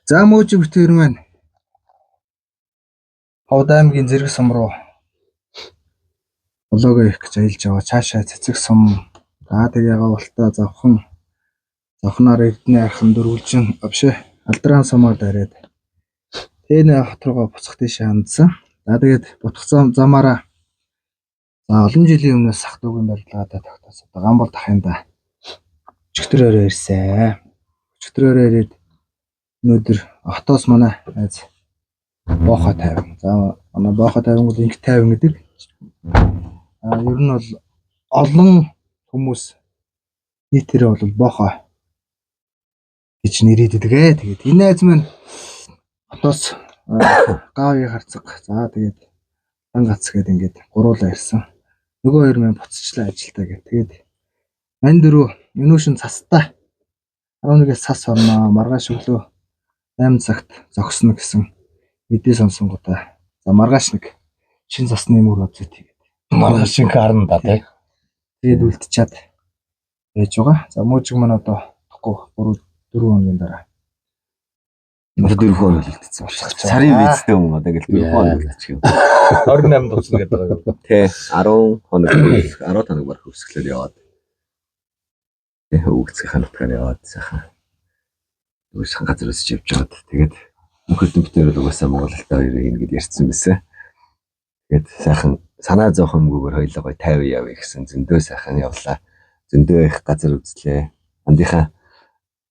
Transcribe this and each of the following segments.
За мөөж бүтээр маань Ховд аймгийн зэрэг сум руу болоогоо их гэж аялж яваа. Цаашаа цэцэг сум. Тэгээ яваалтаа завхнаар эрдэнэ айхан дөрвөлжин авши алдран сумаар дараад тэнэ хот руугаа буцах тийш хандсан. Тэгээд бутгацсан замаараа олон жилийн өмнөөс сах дүүгийн барилгаатай тогтоосон. Гамбол дахинда өчтөрөөрөө ирсэн. Өчтөрөөрөө ирээд өнөөдөр хотоос манай айз боохо 50. За манай боохо 50 бол инх 50 гэдэг. Ер нь бол олон хүмүүс нийтээрээ бол боохо гэж нэрийддэг. Тэгээд энэ айз маань хотоос гаавыг харцаг. За тэгээд дан гац гээд ингээд гуруулаа ирсэн. Нөгөө хоёр маань буцчлаа ажилтаа гэх. Тэгээд мань дөрөв өнөөшин цастай 11-ээс цас орноо. Маргааш өглөө 8 цагт зогсно гэсэн мэдээ сонсонгуудаа. За маргааш нэг шин цасны мөр үзээд тэгээд маргааш шинэ харна да тий. Тэгээд үлдчихэд байж байгаа. За мөөжиг маань одоо тохгүй 3-4 хоногийн дараа. Одоо 4 хоног үлдсэн болчих. Сарын визтэй хүн одоо ингээл 4 хоног үлдчих юм. 28 дуусна гэдэг байгаа. Тий 10 хоног 10 хоног барах өсгөлөөр яваад. Тий хөвгцгийн нутгаар яваад сайхан. Үгүй газраас явж байгаад тэгээд мөхөдөн битээр л угаасаа Монголтай хоёрыг ингэж ярьсан байсан. Тэгээд сайхан санаа зовхомгүйгээр хоёлоо гоё 50 явъя гэсэн зөндөө сайхан явлаа. Зөндөө их газар үзлээ. Андынхаа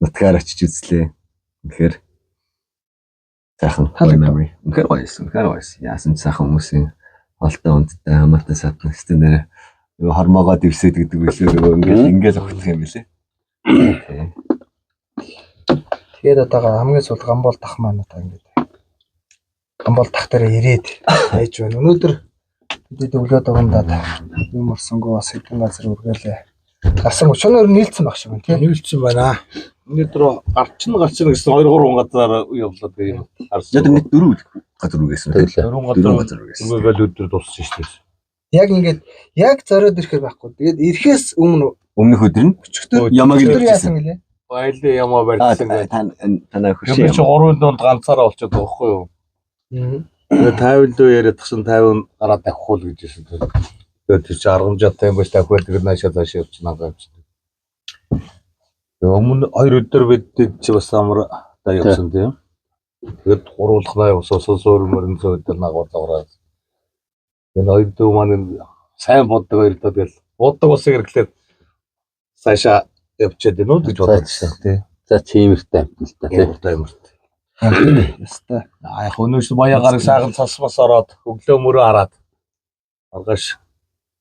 нутгаар очиж үзлээ. Тэгэхээр сайхан memory. Үнэхээр гоёсэн. Яасан ч сайхан хүмүүсийн олтой ундтай хамаатай садна гэсэн нэр юу хормоогоо дэвсэд гэдэг үлээ ингээл огтх юм билээ. Тэгээд одоо хамгийн сул гамбол дах маань одоо ингээд гамбол дах дээр ирээд байж байна. Өнөөдөр бид өглөө дугандаад юм орсонгоо бас хэдэн газар үргэлээ. Гарсан өчнөр нийлцсэн баг шиг байна тийм. Нийлцсэн байна. Өнөөдөр гарчин гэсэн 2-3 газар явлаа тийм. Одоо нэг 4 газар үгээсэн. 4 газар үгээсэн. Үгээгээл өдөр дууссан шүү дээ. Яг ингээд яг зориод ирэхээр байхгүй. Тэгээд ирэхээс өмнөх өдөр нь өчигдөр ямаг яасан гэлээ. Баялаа ямаа барьсан гэдэг. Танаа хөшөө. Би чи 3 донд ганцаараа олчиход байгаа байхгүй юу? Тэгээд 50 лөө яриад тагсан 50 гараад авахул гэж хэлсэн. Тэгээд чи 10 жаатай юм биш тавхиад тэгээд наашаа цаашаа явчихна гэж. Өмнө 2 өдөр бид чи бас амар та явсан тийм. Тэгээд гуруулахнаа явсан суур мөрөн зөөдөл нагуулгараа. Энэ хоёр дүү маань сайн боддог хоёр доо тэгэл боддог усыг хэрэглээд цаашаа явчихад байна уу гэж бодсон тийм. За чимэртэй амттай тийм. Яста. Яг өнөөс баягаар сайхан цасмас ороод өглөө мөрөө хараад маргааш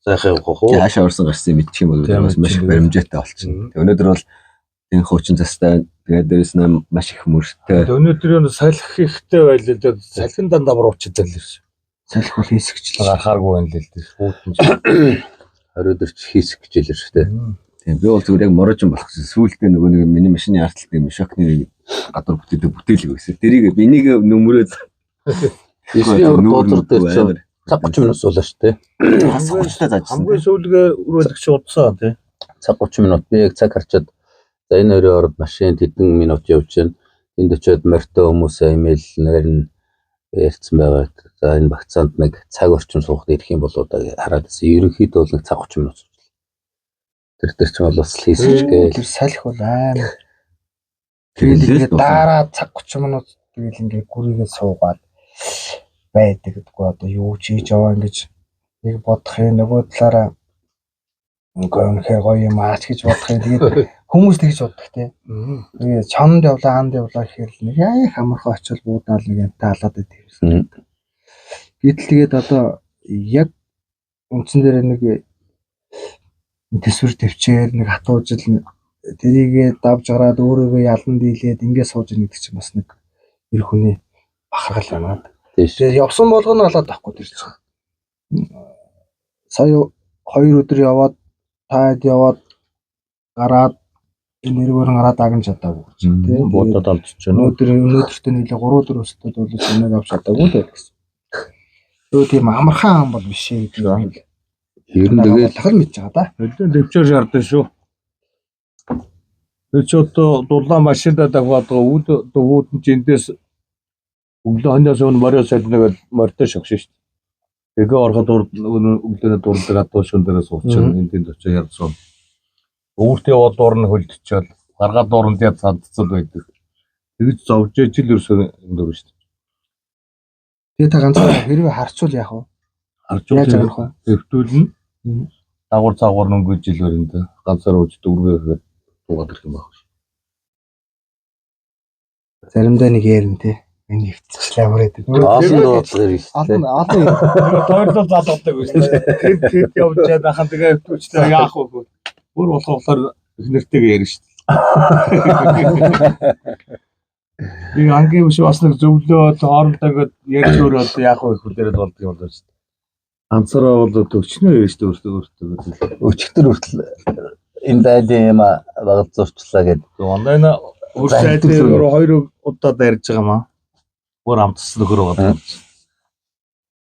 сайхан явах уу? Хаашаа орсон гарсан мэдчих юм бол бас маш их баримжаатай болчихно. Өнөөдөр бол энэ хуучин цастай тэгээд дээрэс нь маш их мөртэй. Өнөөдөр нь салхи ихтэй байлээ л салхин дандаа буруучдаг л ш. Салхи бол хийсгчлээ гарахааргүй байна л дээ. Хүүтэн 20 өдөр ч хийсэх гэж хэлэр шүү дээ. Тийм би бол зүгээр яг морожин болох гэсэн. Сүүлдээ нөгөө нэг миний машины арталтай юм шокны гадар бүтээдэг бүтээлэг байсан. Тэрийг бинийг нөмрөөд нүүр дээр чинь цаг 30 минут суулаа шүү дээ. Хамгийн сүүлгээ өрөөлөгч удсан тий. Цаг 30 минут би яг цаг харчаад за энэ хоёрын орд машин хэдэн минут явж байна. Энд очиод морьтой хүмүүсээ имэйлээр нь ярьсан байгаа. За энэ багцаанд нэг цаг орчим суухад ирэх юм болоо да хараад байсан. Ерөнхийдөө бол нэг цаг 30 минут суулаа. Тэр чинь бол бас хийсэж гээл. Тэр салхи бол амар. Тэгээд дараа цаг 30 минут тэгэл ингээд гүрийгээ суугаад байдаг гэдэггүй одоо юу ч хийж яваа ингэж нэг бодох юм нөгөө талаараа үнэхээр гоё юм аач гэж бодох юм. Тэгээд хүмүүс тэгж боддог тийм. Тэгээд чонд явлаа анд явлаа гэхээр л нэг яах амархан очил буудаал нэг амтаа халаад байдаг юм. Гэтэл тэгээд одоо яг үндсэн дээр нэг төсвөр төвчээр нэг хатуужил тэрийгээ давж гараад өөрөөгөө ялан дийлээд ингээд сууж ийн гэдэг чинь бас нэг эр хүний бахархал байна. Тэгээд явсан болгоно болоод авахгүй тэр чинь. Сая 2 өдөр яваад таад яваад гараад энэ нэрвэрэн гараад агнж чадаагүй тийм. Бодоод алдчихж байна. Өнөөдөртөө нийлээ 3 өдөр өстөд бол өнөөг авч чадаагүй л гэсэн. Тэгвэл тийм амархан ам бол биш ээ гэдэг юм. Ер нь тэгээд дахал мэдж байгаа да. Өдөө дэвчээр шаардсан шүү. Би ч одоо дулаан машиндаа дагваад үүд нь эндээс өглөө хоньоос өмнө мориос салнаг морьтой шогшин шүү дээ. Тэгээ ороход өглөөний дурдаг адуушин дээрээ суучихсан энд очиж ярьсан. Өөртөө яваад дуурна хөлдчихөөл гаргаад дууранд яд сандцал байдаг. Тэгж зовж ижил ерөөсөө энд шүү дээ. Тэгээ та ганцхан хэрвээ харчвал яах вэ? Харж Яаж авах вэ? өвтүүлнэ. Дагуур нөнгөж жилээр энд ганцаар ууж дөрвөөгээд дуугаад ирэх юм байна. Заримдаа нэг ярин те. Миний хөвцчлээ амраад. Олон дуудлага ирж Олон Тойрлол залгадаг байсан. Тэд явж чад ахын тэгээ өвтүүлчлээ яах вэ? Бүр болохоор их нэртэйгээ ярина шүү дээ. Би ангийн биш бас нэг зөвлөө хоорондоо ингээд ярьж өрөөд яах вэ хүлээрэд болдог юм байна шүү дээ. Ганцаараа бол өчнөө яаш дээ өөртөө. өчигдөр хүртэл энэ дайны юм багт зурчлаа гэдэг. Онлайн хурцайдээ хоёр удаа дайрж байгаа маа. Бүр амтс нөхөр байгаа.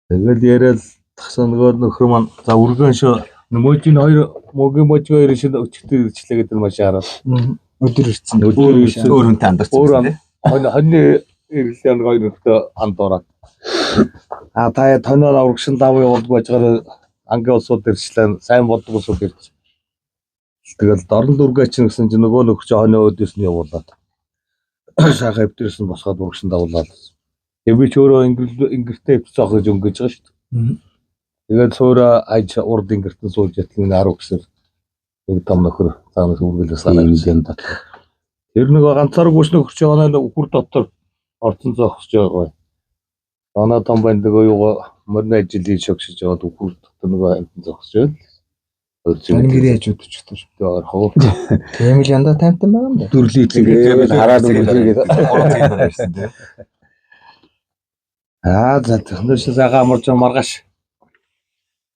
Тэгэл яриад тахсан нөхөр маань за үргэн шо мөжийн хоёр шин өчигдөр ирчлээ гэдэг машин хараад. өдөр ирсэн. Өөр хүнтэй андарсан тийм. Хоньны ирлэн хоёр өдөө анд ороод. Та тоноор аврагшин давуу явуулдаг байжгаар ангийн улсууд ирчлээ сайн болдог улсууд ирж. Тэгэл дорн дүргээ чинь гэсэн чинь нөгөө нөхч хоньоо өдөөс нь явуулаад. Шахаа өвдөрс нь босгоод урагшин давуулаад. Тэгээ би ч өөрөө ингэртээ өвцөөх гэж өнгөж байгаа шүү дээ. Тэгээд цуура айж урд ингэртэн сууж ятлын 10 гэсээр нэг том нөхөр цаанаас үргэлжлэх санаа юм даа. Тэр нэг ганцаараа гүш нөхч байгаа үхэр дотор орцон зогсож байгаа. Дана том банд нөгөө юу мөрний ажлыг шогшиж яваад үхэр дотор нөгөө амтан зогсож байна. Гэрээ яж өдөрчдөг шүү дээ. Хоо. Тийм л янда таймтан байгаа юм да. Дүрлийтлээ хараад үлээгээд Орсон тийм. За технологи цагаан амарч маргааш.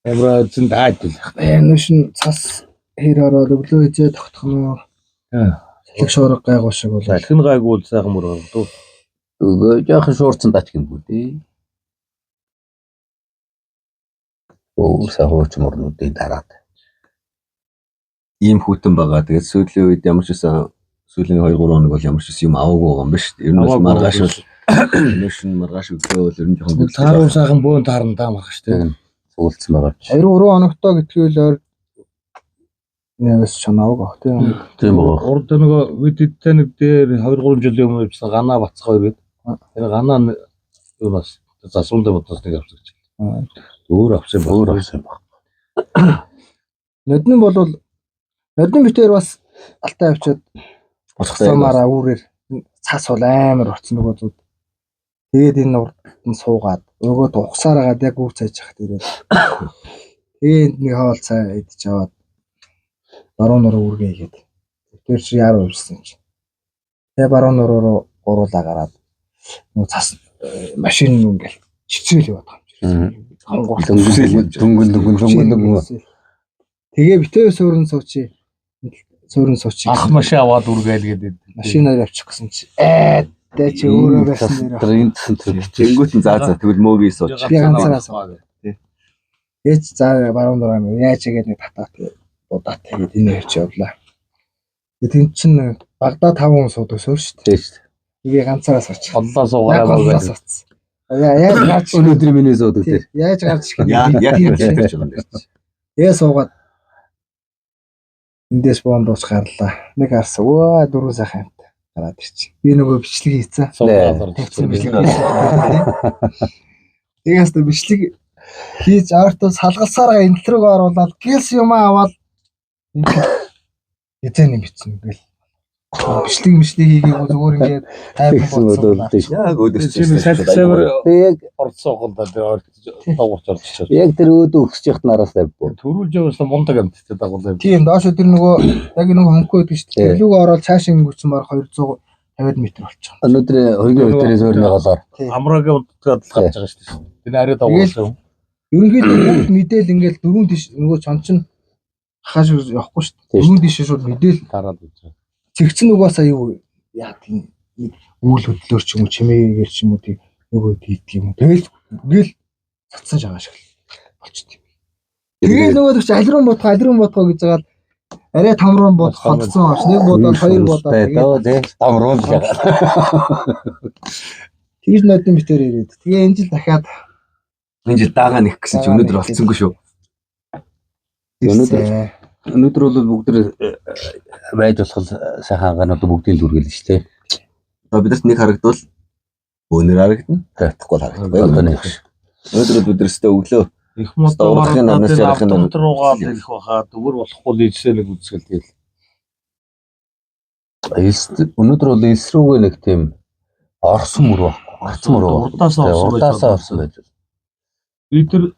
Эмраа зэн даад л. Нушин цас хэр ороод өглөө хизээ тогтох нь. Тэг шуурга гайгүй шиг болоо. Алхин гайгүй бол сайхан мөр байна. өгөө жоохон шуурцсан тач гинбүү дээ. Сая хууч мөрнүүдийн дараад. Ийм хүтэн байгаа. Тэгээд сүүлийн үед ямар ч байсан сүүлийн 2-3 хоног бол ямар ч юм аваагүй байгаа юм ба шүү дээ. Ер нь бас маргааш бол маргааш өглөө бол ер нь жоохон Тааруу сайхан бөөн таарна даа маргааш тийм. Суулцсан байгаа ч. 2-3 хоногтой гэтгүүл ойр нээс чанааг тийм. Тийм байгаа. Урд нөгөө видтэй нэг дээр 2-3 жилийн өмнө явсан ганаа бацх хоёр гээд. Тэр ганаа юунаас засуундаа бодсоос нэг авчих гэж. Өөр авсан баг. Нодны бол нодны битээр бас алтай авчиад самаараа үүрээр цас бол амар орцсон нөгөө зүд. Тэгээд энэ урд нь суугаад өгөөд ухсаар агаад яг үр цайж хахад ирээд. Тэгээд нэг хаал цай идэж аваад баруун нуруу үргээ игээд. Тэр чи яруу өвсөн чи. Тэгээ баруун нуруу руу гуруулаа гараад нөгөө цас машин ингээл чичээл яваад байгаа юм чи. Дөнгөн. Тэгээ битээ суурн суучих. Суурн суучих. Ах машин аваад үргээл гэдэг. Машинаар явчих гэсэн чи. Тэ чи өөрөө байсан нэр. Тэнгүүт нь заа тэгвэл мөөгийн сууч. Би ганцаараа суугаад. Ээж заа баруун дураа яаж игээд нэг татаа удаа тэгээд энэ ярьж явлаа. Тэн чин Багдад 5 хүн суудаг суур шүү дээ. Тийм шүү дээ. Би ганцаараа сууч. Оллоо суугаараа байгаа. Яаж гарч Өнөөдөр миний суудаг тийм. яаж гарч ирэх Яг ярьж байгаа юм дээр. Тэгээ суугаад эндээс бомб ус гарлаа. Нэг харсан. Өө дөрөв сайхан амт гараад ирчих. Би нөгөө бичлэг хийцэн. Тэгсэн бичлэг хийсэн. Тэгээс тэ бичлэг хийж аартаа салгалсараа энтрэг оруулаад гэлс юм аваад эзэн юм битсэн гэл. Бичлэг хийгээгүй зүгээр ингээд тайван бодсон. Яг өдөрч чинь салхисаар Яг орцсон гол дээр дагуулж орчихсон. яг тэр өөдөө өгсөж яхад нараас тавьбуу. Төрүүлж явсан мундаг амт гэдэг дагуулсан. Тийм доош тэр нөгөө яг нэг хонхоо гэдэг чинь тэр лүг ороод цааш ингэсэн баг 250 м болчих. Өнөөдөр хоёрын өдрийн суурны голоор Амрагийн удаа гарч байгаа шүү дээ. Тэр ариу дагуулсан. Ерөнхийдөө мэдээл ингээд дөрөв тийш нөгөө чончин хахаш явахгүй шүү дээ. Дөрөв тийш шууд мэдээл тараад үзсэн. цэгцэн угаасаа юу яа тийм үйл хөдлөөр ч юм уу чимээгээр ч юм уу тийм нөгөө хийдэг юм. Тэгэл цацсан жагаа шиг болчтой. Тэгээ нөгөө ч алирын бодгоо гэж байгаа Арай тамрын бод холдсон аж нэг бодоод хоёр бодоод тэгээд тамруу шагаа. тэгж нодын битээр ирээд. Тэгээ энэ жил дахиад энэ жил даага нэх гэсэн чи өнөөдөр олцсонгүй шүү. Өнөөдөр бол бүгд байж болох сайхан ангаанууд бүгдийг л үргэлж шүү дээ. Одоо бидэрт нэг харагдвал өнөр харагдана. Таахгүй харагдахгүй. Өнөөдөр бид өстө өглөө их мотоор руугаа ирэх баха дүүр болохгүй ийжсээ нэг үзсгэл тэгэл. Өнөөдөр бол элс рүүгээ нэг тийм орсон мөр байхгүй. Гарц мөр урдаасаа орсон байж. Би тэр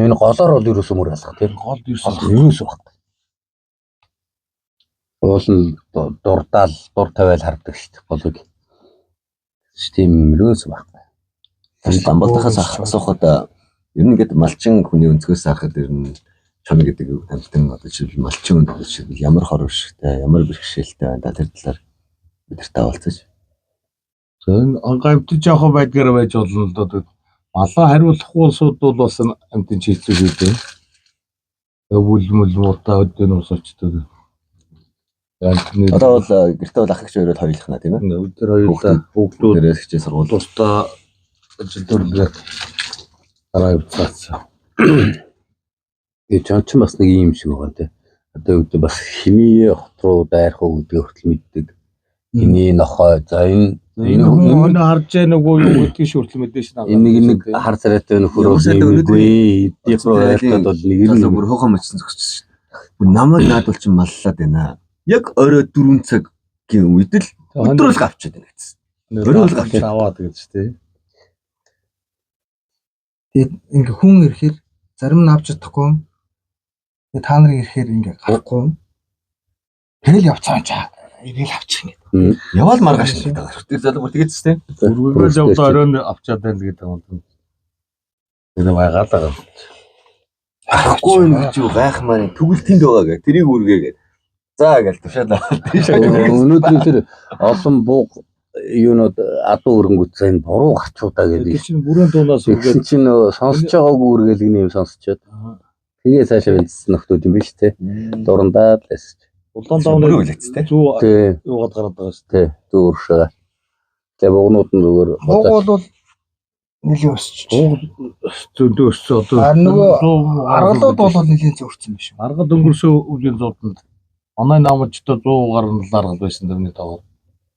энэ голоор бол ерөөсөө мөр алах тийм гол юусэн ерөөсөө баг. Уул дурдаал дур тавиал хардаг шүү дээ болог. Тийм ерөөсөө баг. Ламбалтахаас асуухад ер нь ингээд малчин хүний өнцгөөс харахад ер нь чон гэдэг амтэн одоо жишээл малчин өнцгөөс жишээл ямар хор уршигтай, ямар бэрхшээлтэй байна та тэр талаар бидэрт таавалцаж. Зэн ангамт жоохон байдгаар байж болно л доо. Малаа хариулахгүй улсууд бол бас амтэн чийцүү хийдэг. Өвөл мулмуудаа өдөн ус очдог. Одоо бол гэртээ бол ах их хоёроо хоёулахна тийм ээ. Өдөр хоёулаа хүүхдүүд дээрээс хичээ сургууль тусдаа ажил дүрлээд дараа явцгаасан. Чон ч бас нэг юм шиг байгаа те. Одоо үүдээ бас хиний хот руу дайрах уу гэдгийг хүртэл мэддэг. Хиний нохой за энэ өнөө харж яа нөгөө юу гэдгийг хүртэл мэдээж байгаа. Нэг хар царайтай нөхөрөө нэггүй эдийн рүү хайлтад бол нэг нь бүр хөөхөн мочсон зогсчихсон. Бүр намайг наадвал ч маллаад байна. Яг орой 4 цагийн үед л өдрөөл гавчаад байна гэсэн. Өрөөл гавчаад аваад гэж тий. Тэгээд ингээ хүн ирэхээр зарим нь авч чадахгүй. Тэгээд та нарыг ирэхээр ингээ гарахгүй. Тэгэл явцгаачаа. Ирэл авчих юм. Яваал маргааш гэдэг. Тэр залуу бүр тэгээдс тий. Үргэлж явдаа оройн авчаад байна гэдэг юм. Тэр байгаалаа. Ахгүй гэж юу гайх маань тэгвэл тэнд байгаа гэх. Тэрийг үргээгээд. За гэж тушаалаа. Өнөөдөр тэр олон бууг юунод адуу өрөнгөцөө энэ буруу гарчуудаа гэдэг. Тэр чинь бүрэн дуунаас үргэлж чинь сонсож байгаагүй үргэлг нэм сонсчод. Тэгээ цаашаа бэлдсэн нөхдүүд юм биш те. Дурандаа л эс. Улаан давны үлээцтэй. Зүү юугаад гараад байгаа шүү дээ. Зүү уршаа. Тэгээ буугнууд нь зүгээр бууг бол нэлийн өсч. Зөндөө өссөн одоо. Нөгөө аргалууд бол нэлийн зөрчсөн биш үү? Аргал өнгөрсөн үеийн зууданд оноо намжтай 100 гаруй аргал байсан дэрний тавар.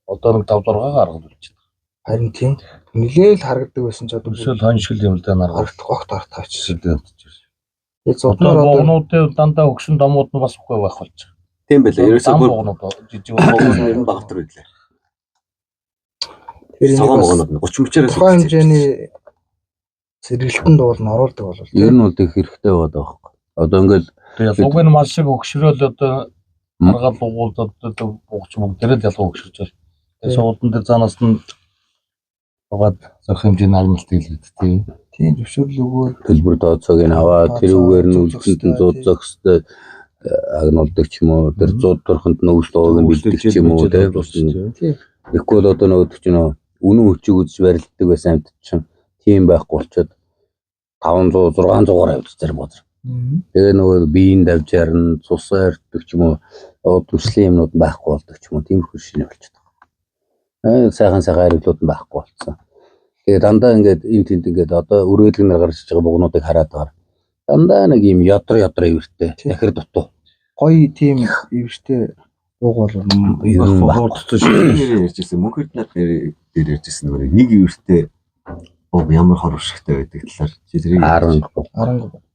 Одоо нэг 5 6 аргал үлчихэд. Харин тийм нэлээл харагдаг байсан ч одоо өсөл хоншил юм л да наргал огт артаач. Тэгээд зодноор богнуудын дандаа өгсөн домууд нь бас үгүй байх болж байгаа. Тийм байлаа. Ерөөсөө богнууд жижиг богнууд багтар байлаа. Тэр богнууд 30 30-аас хэмжээний сэргэлтэнд бол н оруулдаг болов. Ер нь бол тэг хэрэгтэй байгаа байхгүй. Одоо ингээл тэгээд луг нь мал шиг өгшрөөл одоо аргал угуулдад буугч бүгдээрээ л ялгаа өгшөрч байна. Тэгээд суудан дээр цаанаас нь угаад зөх хэмжээний агналт хийлгээд тийм. Тийм зөвшөөрөл өгөөр төлбөр тооцоог нь аваад тэр үгээр нь үлдсэнд зууд зохистой агнуулдаг ч юм уу тэр 100 төрхөнд нөөцлөөг нь бэлдэх ч юм уу тийм. Тэгэхгүй бол одоо нөгөө ч нөө үнэн хүчийг үзэж барилддаг байсан амт чинь тийм байхгүй болчиход 500 600-аар авчих зарим бодор. Тэгээ нөгөө биеийн давжаар нь цусаар ирдэг ч юм уу төслийн юмнууд байхгүй болдог ч юм уу тиймэрхүү шинэ болчиход байгаа. Сайхан хариулууд нь байхгүй болцсон. Тэгээ дандаа ингээд энэ тэнд ингээд одоо өрөөлөг нар гарч байгаа богнуудыг хараад байгаа. Дандаа нэг юм ядар ивэртэй дахир дутуу. Гоё тийм ивэртэй бууг бол хурдтай шүү. Ярьжсэн мөнхөрд нар дээр ярьжсэн нөгөө нэг ивэртэй бууг ямар хор уршигтай байдаг талаар чи тэрийг 10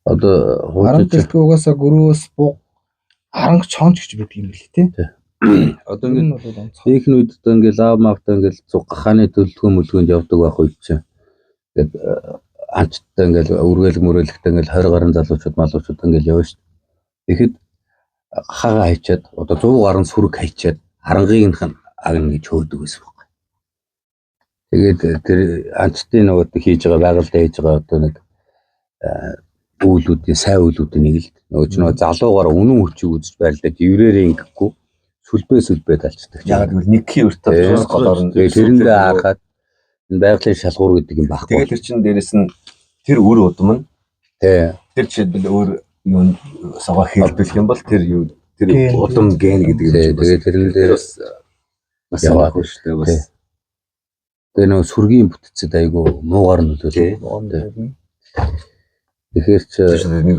одоо хурдтай угаасаа гөрөөс бууг 10 чонч гэж байдаг юм билий тий. Одоо ингээд ихний үед одоо ингээд лав мавтаа ингээд гахааны төлөвлөгөө мөлгөнд явдаг байх үед чинь ингээд анчтай ингээд үргэлг мөрөөлөхтэй ингээд 20 гаруй залуучууд малуучууд ингээд явна шүү. Тэгэхэд хага хайчаад одоо 100 гаруй сүрэг хайчаад харангийг нь аг ингэж хөөдөг байсан байхгүй. Тэгээд тэр анчтын нөгөө хийж байгаа байгальтай хийж байгаа одоо нэг үйлүүдийн сайн үйлүүдийн нэг л нөгөө ч нөгөө залуугаар үнэн хүчийг үзэж байрлаад еврээрээ ингэхгүй сүлбээ талчдаг. Яг гэвэл нэг хөвөртэй голоор нь тэрэндээ харахад энэ байгалийн шалгуур гэдэг юм байхгүй. Тэгээд тэр чин дээрэс нь тэр өр удам нь тэр жишээлбэл өөр юу саваа хэлбэлэх юм бол тэр юу тэр Ген. удам ген гэдэг юм чинь Тэгээд тэрэн дээр бас яваад яваад шүү дээ бас. тэгээ нөгөө сүргийн бүтцэд айгу муугаар нөлөөлөв. Тэгэхээр ч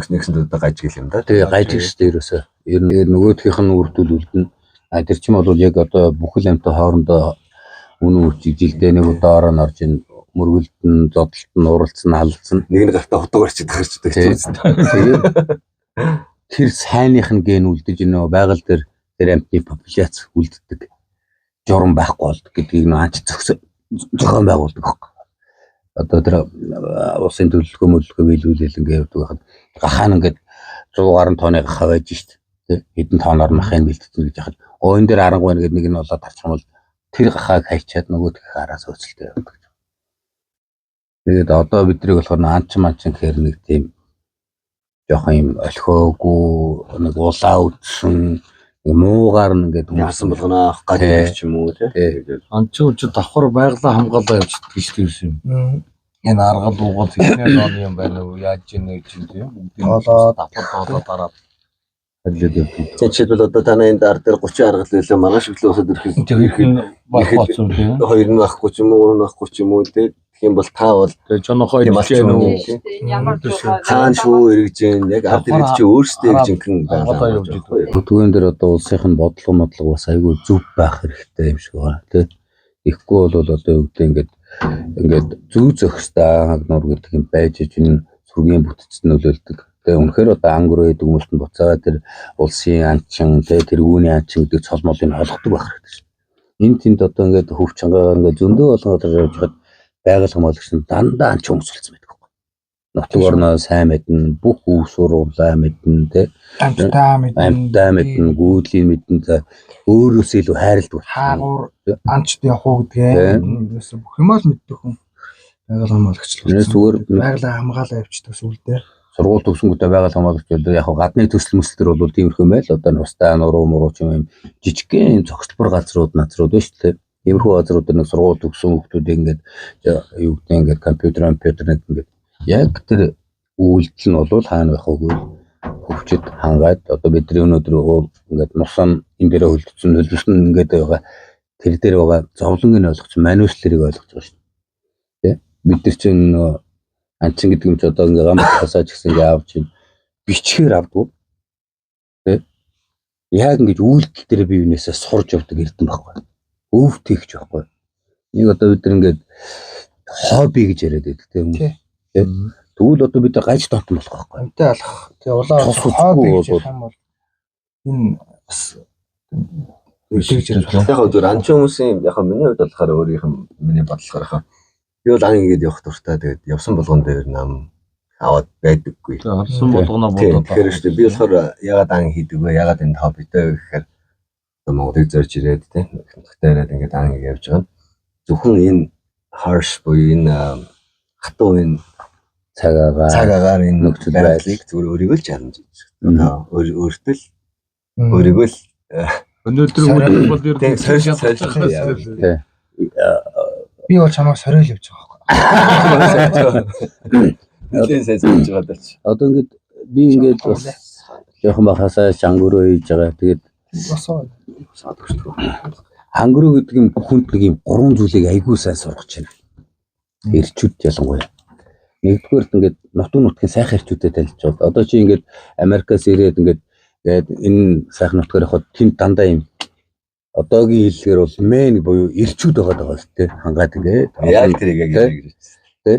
нэгсэн удаа гаж гэл юм да. тэгээ гайжиг шүү дээ ерөөсөө. Ер нь нөгөөхийнх нь үрдүүл үлдэн. А тэр чинь бол яг одоо бүхэл амьтаа хоорондоо үнэн үчиг жилдээ нэг удаа ороо орж ин мөргөлдөн, зодтолтон, уралцсан, халдсан. Нэг гартаа хутгаар чид гарчдаг чинь. Тэгээд тэр сайных нь ген үлдэж нөө байгаль дээр тэр амьтны популяц үлддэг. Журам байхгүй болдог гэдгийг нөө анч зохион байгуулдаг байхгүй. Одоо тэр усын төлөвлөгөө мөлөлгөө биелүүлэл ингээд явдаг байхад гахаан ингээд 100 гаруй тонны гахаа байж шít. Хэдэн тоноор махын бэлтгэн гэж яхад оон дээр 10 гуйна гэдэг нэг нь болоод тарчих юм бол тэр гахааг хайчаад нөгөөх араас өцөлтэй явдаг. Тэгээд одоо биднийг болохоор анчин гэхээр нэг тийм жоохон юм олхоогүй нэг улаа үдсэн муугаар нэгээд Яасан болгоно гад ч юм уу тий. Анчин ч давхар байгалаа хамгаалаа явчихдаг шүү дээ юм. Энэ аргал уугал ихнээ оны юм байна уу? Яаж ийнэ гэж тийм. Олоод давхар дараад хэлээд явдаг. Жишээлбэл одоо танай энэ дар дээр 30 аргал байлаа маргааш өглөө усад ирэхэд Тэрх нь багцсан тийм. хоёр нь авахгүй ч юм уу, уран авахгүй ч юм уу тий. Тэгэх юм бол та бол Тэгээ жонохоо идэж гэнэ үү? Ямар хаан шүү эргэж जैन яг ард ирээд чи өөрсдөө яг жинхэнэ Багтаа явж идэв. Түгээн дээр одоо улсынх нь бодлого бас айгүй зөв байх хэрэгтэй юм шиг байна тий. Ихгүй бол одоо юу гэдэг ингээд зүү зөхстэй хагнуур гэдэг юм байж чинь сүргийн бүтцэд нөлөөлдөг. Тэгээ үнэхээр одоо ангур гэдэг хүмүүст нь буцаад тэр улсын анчин тэр үүний анчин гэдэг цолмолыг олгодог байх хэрэгтэй шин. Энд тэнд одоо ингээд хөвчнгаа ингээд зөндөө болгоод явж хад байгаль хамгаалагч нь дандаа анчин өмсөлцсөн байдаг байхгүй. Нутаг орноо сайн мэднэ, бүх өв сургуулаа мэднэ тий. Амтаа мэднэ, гүйдлийн мэднэ, өөрөөсөө илүү хайрладаг. хаагур анчд явах уу гэдгээ ерөөсө бүх юмаа л мэддэг хүн. Байгаль хамгаалагч л Тэрнээс зүгээр байгалаа хамгаалаа явчихдаг сүлдээ. сургууль төгсөнгөтэй байгаль хамгаалагч бол яг гадны төсөл төсөл төр бол тиймэрхүү юм байл. Одоо нустай нуруу муруу ч юм жижигхэн зогсолбор газрууд назрууд байна шүү дээ. Иймэрхүү газрууд дээр нэг сургууль төгсөн хүмүүс ингээд юу гэдэг ингээд компьютер ингээд яг тэр үйлдэл нь бол хаана байх вэ? Хөвчөд хангаад одоо бидний өнөөдөр ингээд нусан энэ дээрээ хөлдсөн нөлөөсөн ингээд байгаа тэр дээр байгаа зовлонгийн ойлгоч мануслэрийг ойлгож байгаа шүү дээ. Бид нар чинь анчин гэдэг юм чи одоо ингээд гам хасаач гэсэн ингээд авч бичгээр авдгүй. Яг ингээд үйлдэл дээр бие биенээсээ сурж явдаг эрдэм байхгүй. Өв тэгч байхгүй. Нэг одоо бид нар ингээд хобби гэж яриад байдаг тийм үү? Тэгвэл одоо бид нар гаж тотон болох байхгүй. Амтай алах. Тэгээ улаа хобби гэж юм бол энэ бас үлдээж ирэх. Яг өөр анчин хүмүүсийн яг миний хувьд болохоор өөрийнх нь миний бодлохоор би бол ан ингээд явах дуртай тэгээд явсан болгон дээр нам аваад байдаггүй. Харсан болгоно бодоод. Тэгэхээр шүү дээ би болохоор ягаад ан хийдэг вэ? Ягаад энэ хоббитэй вэ гэхээр Монголыг зорж ирээд тийм хатаа ирээд ингээд ан явж байгаа. Зөвхөн энэ harsh буюу энэ хатуу энэ цагаагаар энэ нөхцөл байдлыг зүгээр өөрийгөө л чаленж хийж байгаа. Өөртөө л өөрийгөө л Өнөөдөр үйл бол ер нь сорилт би бол чамайг сорил явж байгаа байхгүй. Нэлээд сайн зөвж байгаа даа чи. Одоо ингээд би ингээд бас жоохон бахасаа шангөрөө хийж байгаа. Тэгээд Босоо. хангөрөө гэдэг юм бүхэнд нэг юм 3 зүйлийг айгүй сайн сургаж байна. Ирчүүд ялангуяа. Нэгдүгээрт ингээд нутаг нутгийн сайхан ирчүүдэд танилцуулаад. Одоо чи ингээд Америкаас ирээд ингээд энэ сайхан нутгаар явахад тэнд дандаа юм одоогийн хэллэгээр бол мэн буюу ирчүүд байгаа шүү дээ. Хангаад ингээд Яг тэрийг яг ингэж тий.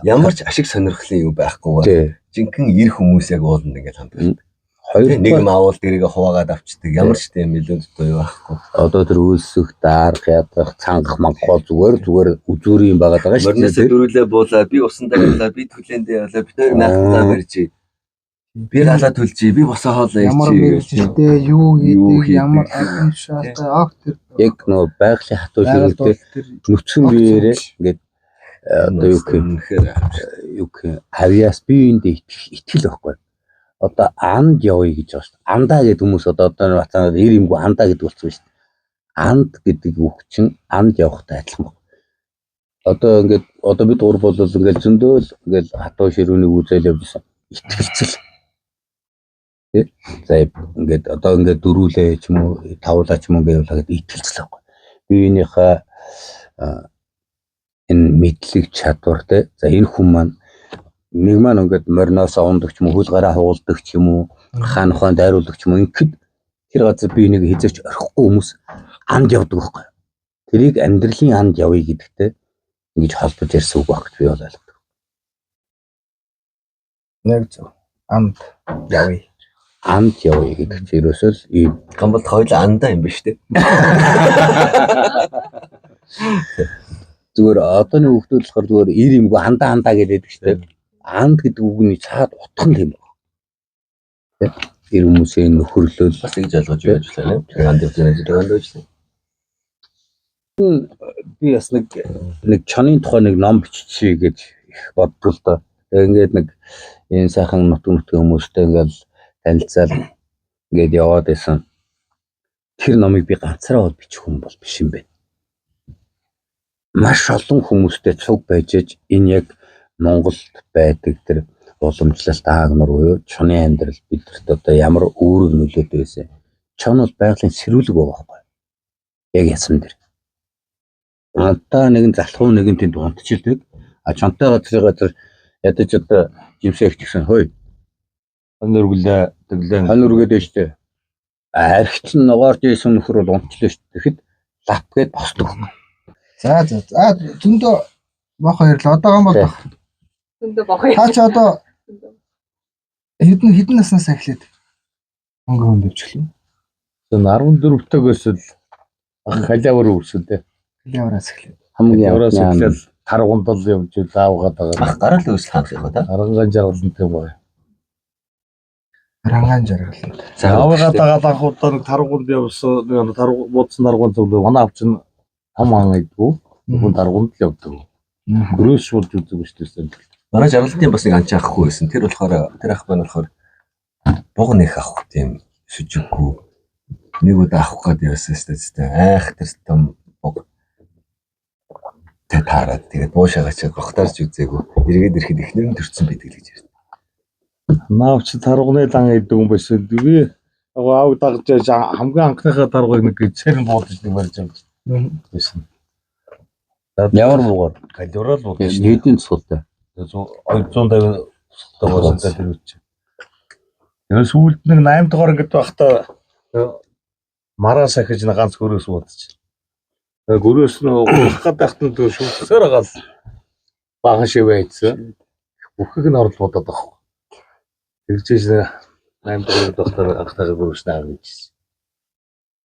Ямар ч ашиг сонирхлын юу байхгүй ба. Жинхэнэ ир хүмүүс яг ууланд ингээд ханддаг. Нэг юм авал тэрийг хуваагаад авчдаг. Ямар ч тийм мэлүүд юу байхгүй. Одоо тэр үйлсэх, дарах, ядах, цангах мангал зүгээр үзүүрийн байгаад байгаа шүү Мөрнөөсөө дөрүлээ буулаа, би усандаа явлаа, би түлээндээ явлаа, би тэр наахтаа барьж. Би галаа түлжээ, би босоо хоолоо Ямар мэлжтэй юу хийдэг, ямар агын шалтай актер яг нөө байгалийн хатуу ширүүтэй нүцгэн биеэрээ ингээд одоо юу гэх авиас биеиндээ итгэл байхгүй. Одоо анд явъя гэж байгаа шүү дээ. Андаа гэдэг хүмүүс одоо бацаанаар ир юмгүй андаа гэдэг болчихсон шүү дээ. Анд гэдэг үг чинь анд явахтай адилхан байна. Одоо бид гур бол ингээд зөндөө л ингээд хатуу ширүүнийг үзэл явжсэн. Итгэлцэл. За ингээд одоо ингээд дөрүүлээ ч юм уу тавлаа ч юм уу гэвэл ингээд итгэлцэл байхгүй. Биенийхээ энэ мэдлэг чадвар те. За энэ хүн маань нэг маань ингээд мориноос ундаг ч юм уу хөл гараа хуулдаг ч юм уу хаан ухаан дайруулдаг ч юм уу ингээд тэр газар би нэг хизээч орхихгүй хүмүүс анд явдаг байхгүй. Тэрийг амьдралын анд явъя гэдэгтэй ингэж холбож ярьсан үг багт би бол ойлгодог. Нэг зөв. Анд явъя. Анд явъя гэдэг чинь ерөөсөө л ийм Гамбалт хоёул андаа юм ба штэ. зүгээр одооны хүүхдүүд болохоор зүгээр ир юмгүй хандаа гэдэг чинь анд гэдэг үгний цаад утга нь тийм байна. Тэ? Ир хүмүүсийн нөхөрлөл Бас ингэж ойлгож байж байна. Тэр анд явж байгаа зүйл анд байж байна. би бас нэг чонын тухай нэг ном биччихье гэж их боддог л доо. Тэгээ ингээд нэг энэ сайхан нутг хүмүүстэй ингээд танилцал ингээд яваад байсан. Тэр номыг би ганцаараа бол бичих хүн бол биш юм байна. Маш олон хүмүүстэй цуг байж энэ яг Монголд байдаг тэр уламжлалт аагнар буюу чоны амьдрал бидэрт одоо ямар үүрэг нөлөөд байсан. Чон бол байгалийн сэрүүлэг байгаа байхгүй. Яг ясам дээр. Антаа нэгэн залхуу нэгэн тэнд унтчихдаг. А чонтой газар ядаж одоо жимсэгч гэсэн хөөе. Өнөргөлөө тэглээ. Хан үргээд байна штэ. Архич нь ногоорж ийсэн нөхөр бол унтчлаа штэ. Тэгэхэд лап гээд босдог. За. Зөндөө бах баярлаа. Одоогон бол Зөндөө бохоо. та ч одоо хэдэн наснаас эхлээд өнгөрөөнд дэвчлээ. 14 төгөөс л халиавар үүсэлээ. Явраас эхлээд. Хамгийн Явраас яваад эхлээл таргундал явж заавгаад байгаа. Ах гараал үүсэл хаалх юм да. Арангаан жаргалтай бай. Арангаан жаргал. Заавгаад байгаа анхудаа нэг таргунд явсан нэг буудсан таргуун зөвлөө манай авч нь том хаан идэггүй. Хүн таргунд л явдаг. Гөрөөс шууд үздэг шүү дээ. Манай жаргалтын бас нэг анч авахгүй байсан. Тэр болохоор тэр ах маань болохоор буг нэх авах тийм сүжиггүй. Нэг удаа авах гээд явсан шүү дээ. Айх тэр том буг таараад тэгээд буушаагаа чи гохтарч үзээгүй. Эргээд ирэхэд эхнэр нь төрсөн байдаг л гэж ярьсан. Наавч таргууны дан идэг юм байсан. Би аав дагж хамгийн анхныхаа таргууг нэг цэрэн буудаж нэг барьж байсан. ямар буугаар Калибрал буудаж. хэдийн цустай. 250 төгөөсөн тэр үуч. Тэр сүүлд нэг 8 дугаар ингээд байхдаа мараа сахиж нэг ганц хөрөөс буудаж. Гөрөөс нь гулах гадахт нь шүлсээр агаал баахан шиг байцсан. Бүхэг нь орлоо бодоод байгаа. Тэгжээж 8 дугаар доктор анхтайгаа гөрөөс наа гэж.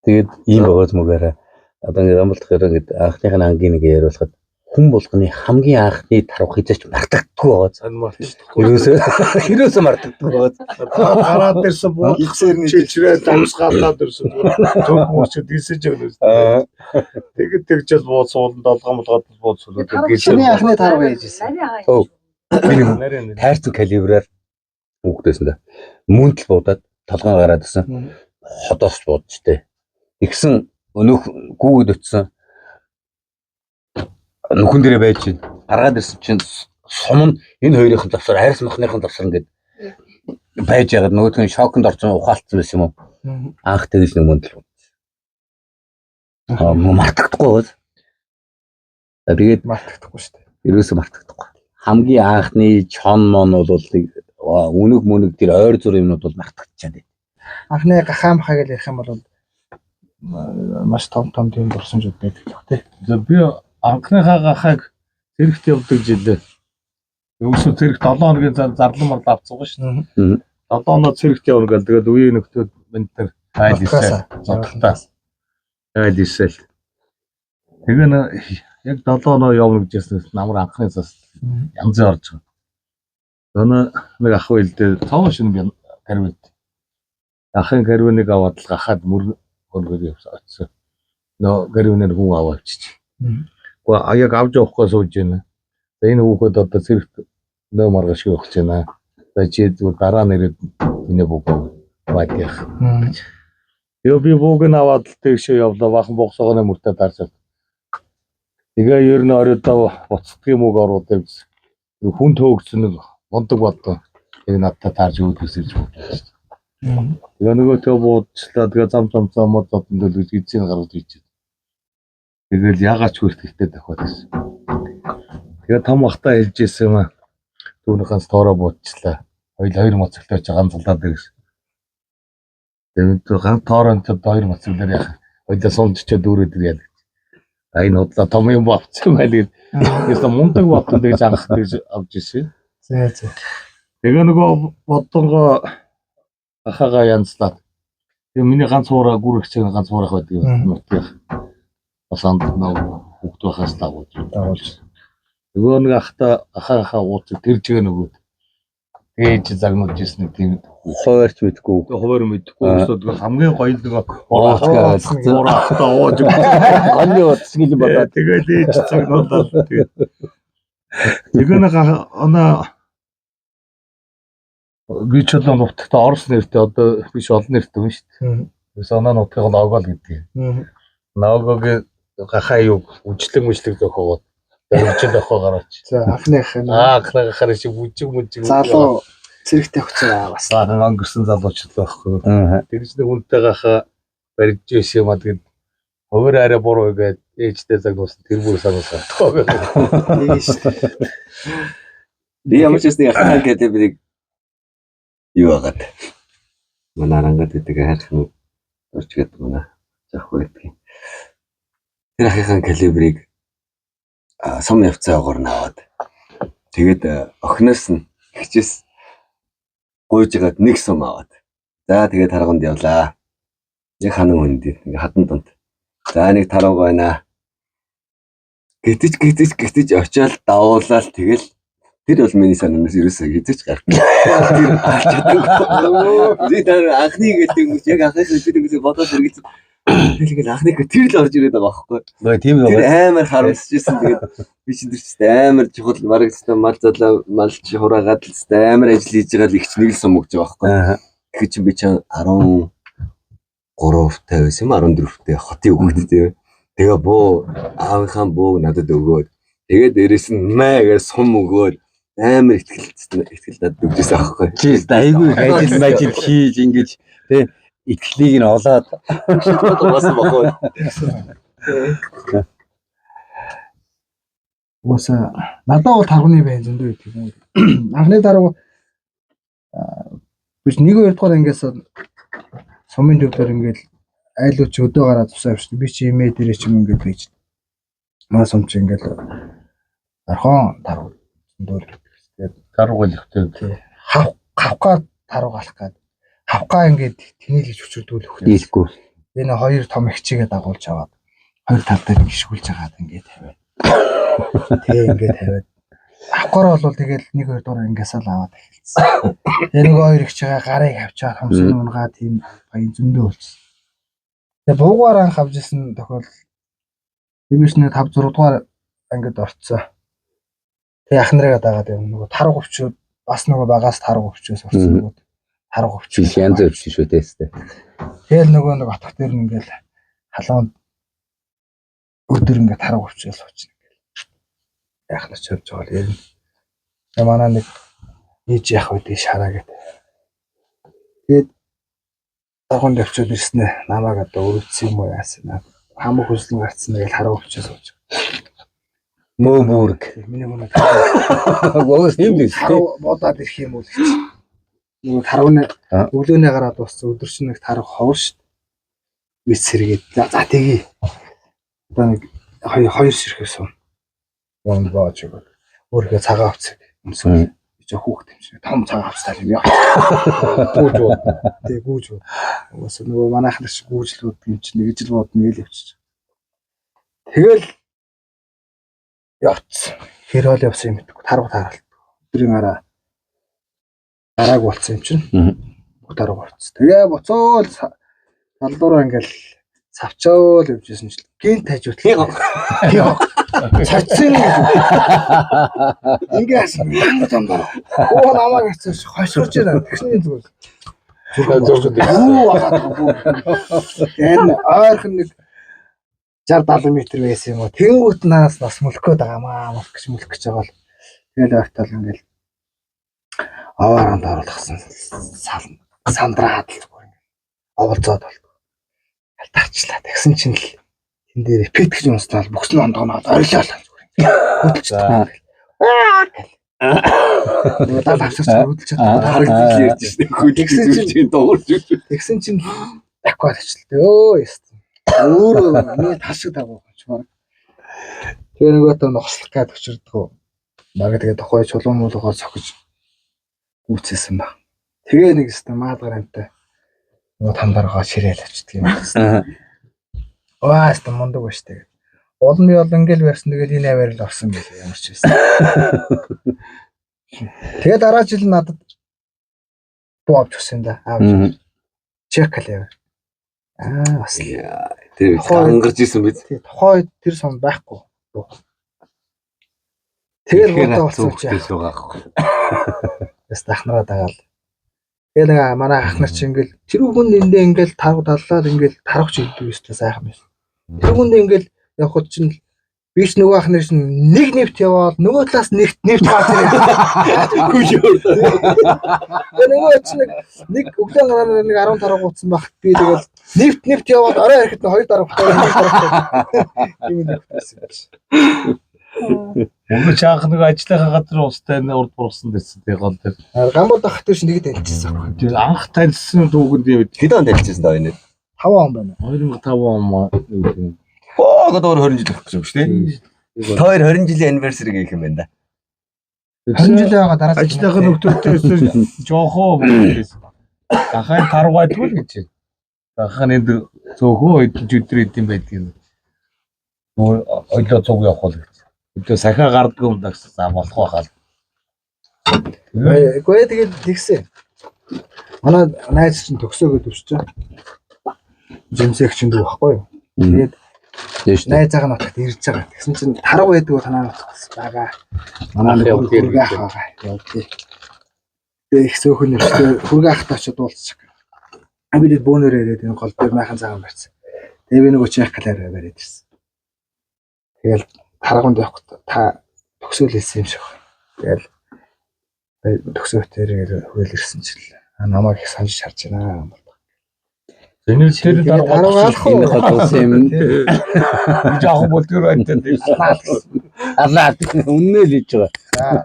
Тэгээд ийм байгаа зүгээрээ одоо ингээд амлалтахаар ингээд анхныхын ангийн нэг яриулахад хүн болгоны хамгийн анхны тарах хязгаарч мартагддаггүй байгаа. Сайн мартчих. Ерөөсөө мартагддаг байгаа. Гараад ирсэн буудахсаар нь чичрээ дамсгаалаад ирсэн. Төгөөч дисэж өгнөс. Тэгэд тэгжэл бууц ууланд долгоом болгоод бууц сүлээд Чиний анхны тарга яаж ийсэн? Би нэг тайрцаг калибраар үгдээсэн да. Мөнд л буудаад толгой гараад ирсэн. Ходоос буудчихтэй. Тэгсэн өнөөх гүүгэд өтсөн. Нүхэн дээрээ байж чинь гаргаад ирсэн чинь сум нь энэ хоёрын завсар арьс махныхын завсар ингээд байж ягаад нөгөөдгөө шоконд орсон ухаалтсан байсан юм уу? Анх тэгж нэг мөнд л. Мартагдахгүй байна. Тэгээд Мартагдахгүй шүү дээ. ерөөсөө мартагдахгүй. Хамгийн анхны чон мон бол үнэг мөнэг тэр ойр зур юмнууд бол мартагдчихад байна. Анхны гахаам хаа гэж ярих юм бол маш том тийм дурсамжууд байдаг л тий. Би анхныхаа гахаг зэрэгт явдаг жилээ. Өсөө зэрэгт 7 хоногийн зарлан мал авцсан шүү дээ. 7 хоног зэрэгт явна гэл тэгээд үеийн нөхдөд мен тэр айл ийсэл зодтолтаас айл ийсэл. Тэгээ яг 7 хоног явна гэжсэн намар анхны цас янзын орж байгаа. Өнөө нэг ах байлдээ цоо шин би карвид. Ахын карвиныг аваад л гахаад мөргөөр явсан. Нөө карвинээр хүн аваачих. Гэхдээ яг авч явахгүй сууж байна. Энэ хүүхэд одоо зэрэгт нөө маргаш явах гэж байна. За чи зүгээр дараа нэрэд энэ бүгд баадах. Тэгээ би бүгд аваад л тэгшээ явлаа. Бахан богсоогоны мөртөө дарсав. Тэгээ ер нь оройдоо буцдгийн мөг оруулаад хүн төөгсөн нэг мундаг бодоо. Яг надтай таарж үүдгээс ирж байна. Тэгээ нөгөө төө буудчлаа тэгээ зам мод зодон төлөж эзэн гаргаж ийж. Тэгэл ягач хүртэхтэй давхаад байсан. Тэгээ том бахта хэлжсэн юм аа. Түүнийхээс тоороо буудчлаа. Хоёр моцогтой ч ганц залаад ирсэн. Тэгээд ганц тооронд хоёр моцоглоор яах. Хоёлаа суулжчаа дүүрээд ирээд. Энэ удлаа том юм болцсон байл. Яста мундаг бодсон гэж анх тэгж авч ирсэн. За. Тэгээ нөгөө бодонгоо ахаага янзлаад. Тэгээ миний ганц хуураа гүрэх чинь ганц хуурах байдаг юм. Нутгийнх. Бас анд нөгөө хүүхд байхаас дагуулж. Нөгөө нэг ахаа ууц тэр чигээ нөгөө ээж загнуулж ирсэн тийм Хуваарч мэдгүй. хуваар мэдхгүй өсөд хамгийн гоё нэг Уураач уурахтаа ууж Онны утсан гэж бодоод тэгээд ээж загнуулаад тэгээд нэг оноо би ч одоо нутагта Орос нэртэй одоо биш олон нэртэй юм шүү дээ. Тэс оноо нутгийг логол гэдэг. Логогийн гахаа юу үжлэг зөхөгод дөрвчл охоо гараач. За анхных нь Ахнахаар чи бүжиг залуу цэрэгтэй хүчээр бас өнгөрсөн залуучд байхгүй. Тэр чинь хүнтэй гахаа барьж ийш юм аа тэгээд өөр арай буруу гээд ээжтэй загнуулсан тэр бүр санаасаа. Би ямар ч нэг ахаа гэдэг би юу агаад. Манай арангад гэдэг хайрх нь орч гэдэг манай зах байдаг. Тэр ахын калибрыг сум явцаагаар наваад тэгээд охиноос нь хичээс гуйж гаад нэг сум аваад. За тэгээд тарганд явлаа. Яг ханан хүнд ингээ хатан дунд. За нэг тарав байна. Гэтэж очиад давуулаад тэгэл тэр бол миний санаанаас ерөөсөө хизэж гардаг. Тэр алж чаддаг. Тэр анхны гэдэг яг анхны гэдэг бодоод хэрэгэлсэн. Тэгэл анхны тэр л орж ирээд байгаа байхгүй. Нөө тийм Тэр амар харамсчихсан. Тэгээд би чинь тэр чинь амар чухал бараг ч мал залаа малч хураагаад л амар ажил хийж байгаа л их ч нэг л сум өгч байгаа байхгүй. Тэгэхээр чи би чинь 13 тавь байсан юм 14-тэй хотын өгөхд тийм. Тэгээ буу аавынхаа бууг надад өгөөд тэгээд дээрэс нь маягаар сум өгөөд амар ихтгэл надад өгчээсэн аахгүй. чи айгүй ажил хийж ингэж тий итгэлийг нь олоод Басан баггүй. Уусаа надад бол таргууны бай зөндөө идэх юм. Анхны дарга биш 1-2 дугаар ангиас сумын төвдөр ингээл айлуу ч өдөө гараад тусаа авчихсан. Би чи имээ дээрээ ч юм ингээд байж. Маа сум чи ингээл архон таргуу зөндөө гэдэг. таргуул ихтэй. Хавхаа таргуу алах гээд хавхаа ингээд тэнэлж өчрдүүлэх хөө. ийхгүй. Энэ хоёр том ихчигээ дагуулж аваад хоёр талдаа гიშгүүлж хагаад ингээд тавиад. Тэгээ ингээд тавиад. Хавхаар бол тэгэл 1-2 дугаар ангиасаа л аваад эхэлсэн. Тэгээ нэг хоёр ихчигээ гарыг авчаад хомсон унгаа тийм баян зөндөө болчихсон. Тэгээ буугаар анх авч ирсэн тохиол тиймээс нэг 5-6 дугаар ангид орцсон. Тэгээ ах нарыгаа дагаад юм нөгөө тарга өвчөө бас нөгөө багаас тарга өвчөөс орсон нөгөө тарга өвчөө янз өвчин шүү дээ. Тэгэл нөгөө нэг отох дээр нь ингээл халуун өдөр ингээд тарга өвчөөс очно ингээл яах нь ч явж байгаа л юм. Тэгээ манай нэг ээж яах вэ дээ шараа гэдэг. Тэгээд тарганд өвчөөд ирснэ намайг одоо өрөвдсөн юм уу яасан хамаг хөслөн гарцсан нэг хараа өвчөөс очив. Мөөбүрг. Миний мөн Гогос юм биш. бодоод ирэх юм уу гэж. Нөгөө тарганы өглөөний гараад дууссан өдөр чинь нэг тарга ховор шүү дээ. Мэс сэргээд за тэгье. Одоо нэг хоёр ширхээс юм. Гон бооч өгөө. Өөргөө цагаан авцаг өмсөө. Би ч хүүхд юм шиг том цагаан авцтай юм яа. Гүүж бод. Тэг гүүж бод. Уус нөгөө манайхан шиг гүүжлүүд юм чинь нэг жил бод нэг л явчих. Тэгэл явц. Хэрэл явсан юм гэдэггүй. Тарга тааралт. Өдрийн дарааг болцсон юм чинь. Бүх тарга болцсон. Тэгээ буцаал талдуураа ингээл савчаал явжсэн чинь гэнт хажуутлаа. Яа. Цацсан юм. Ингээс ямар том даа. Оо намайг хэвчээ хошгорч байна. Тэгсний зүгээр. Юу энэ ойрхон нэг 60-70 м байсан юм уу. Тэнгүүт нас мөлөх гээд байгаа мөлөх гэж байгаа л. Тэгэл ойртол ингээл авааранд оруулахсан сална. сандраад л зүгээр ингээд оволцоод бол. Алтаачлаа. Тэгсэн чинь л тэн дээр эффект гэж унснаа бүхс нь ондогноод орилоо л зүгээр. Хөдөлж таа. Надад авсарч хөдөлж чадсан. Харагдаж ярьж шээ. Хөдөлгсөн чинь дуурж үү. Тэгсэн чинь аквад ачлаа. Өө ястаа. Өөрөө миний тал шиг дагуу чимээ. Тэгээ нөгөөтөө ногслох гээд өчрдгөө. Марга тэгээ тохой чулуун муулгоо цохиж гүцээсэн ба. Тэгээ нэг өстө маад гарантай нөгөө тандаргаа ширээл авчдаг юм байна. Ваа өстө мундаг ба штэ. Уул нь бол ингээл барьсан тэгээд энэ аваар л орсон байлээ ямар ч байсан. Тэгээ дараа жил надад буу авч өгсөн да. Аавч. Чекал яа. Бас Тэр хангарч исэн биз. тий тохой тэр сон байхгүй. Тэр бодоо болсон чи яс дахнараа дагаал. Тэгээ нэг манай ахнар чи ингээл тэр хүн эндээ ингээл тарга даллаад ингээл тарахч идэв өстэй сайхан байсан. Тэр хүнд ингээл явхад чинь биш нөгөө ахнар чинь нэг нэвт яваад нөгөө талаас нэвт гарч ирээ. Тэгээ нөгөө чинь нэг өглөө гараар нэг 10 тарга гутсан баг. Би тэгэл нэвт яваад орой ирэхэд хоёр дарга хутаа юм нэг байсан. Өмнө чаах нэг ажлынхаа газар устай урд бургасан дэсэн тэг гол тэр. Гамбол дах тэр чинь нэг танилцсан байхгүй. Тэр анх танилцсан түүхэнд юм. Хэд он танилцсан даа энэ? 5 он байна. 2005 он маа. Одоо 20 жил болсон шүү дээ. Тэр 20 жилийн anniversary гэх юм байна да. 20 жил байгаа дараа Ажлынхаа нөхдөдөөс жоохоо байсан. Ахаа таргайдгүй л гэж. Ахаа энд цөөхөө идэж өдөр идэм байдгийг. Ойлоо цуг явах бол гэж. Өдөө сахиа гарддаг юм дагс за болох байхаа. Гэхдээ тэгээд тэгсэн. Манай найз чинь төгсөөгөө төвчөө. Жимсэг чинь дүү байхгүй юу? Тэгээд Тийш дээ. найзаагаа нотогт ирж байгаа. Тэгсэн чинь тарга байдаг танаа нотогс байгаа. Манай нэг хүргээ ах байгаа. Явдээ. Тэгээ их сөөхөн нэртэй хүргээ ахтаа ч дуулчих. Бид бөөнөр ирээд энэ гол дээр майхан цагаан барьсан. Тэгээ би нөгөө чех калаар бариад ирсэн. Тэгэл тарганд явах та төгсөөл хэлсэн юм шиг. Тэгэл төгсөөтээр хөл ирсэн чил. Намайг их санаж харж байна. Энэ тэр тарга алах уу? Энэ хатсан юм. Жаахан болдгоор байдсан. Алаа үннээ л хийж байгаа.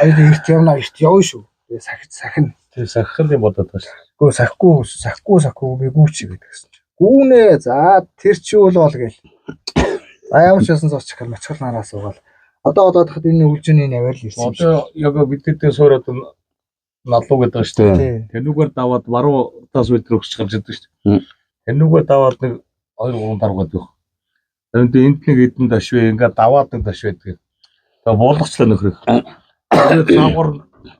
Аяд эрт явна эрт явна шүү. Тэгээ сахин. Тэр сахих юм бодоод байна. Гэхдээ сахгүй би гүүч гэдэгсэн чинь. Гүүнэ за тэр чи бол гээл. За ямар ч байсан зочих мачхал нараас угаал. Одоо хахад энэ үлжээний наваар л ирсэн. Одоо яг бидтэй суураад налуу гэдэг шүү дээ. Тэрнүүгээр даваад баруутаас өдөр өгч гарч идэг шүү дээ. Тэрнүүгээр даваад нэг 2-3 даргаад байх. Энд нэг эдэн дашвэ ингээд даваад нэг дашвэ гэдэг. Тэгээ буулгачлаа нөхрөө. Тэгээд цаагуур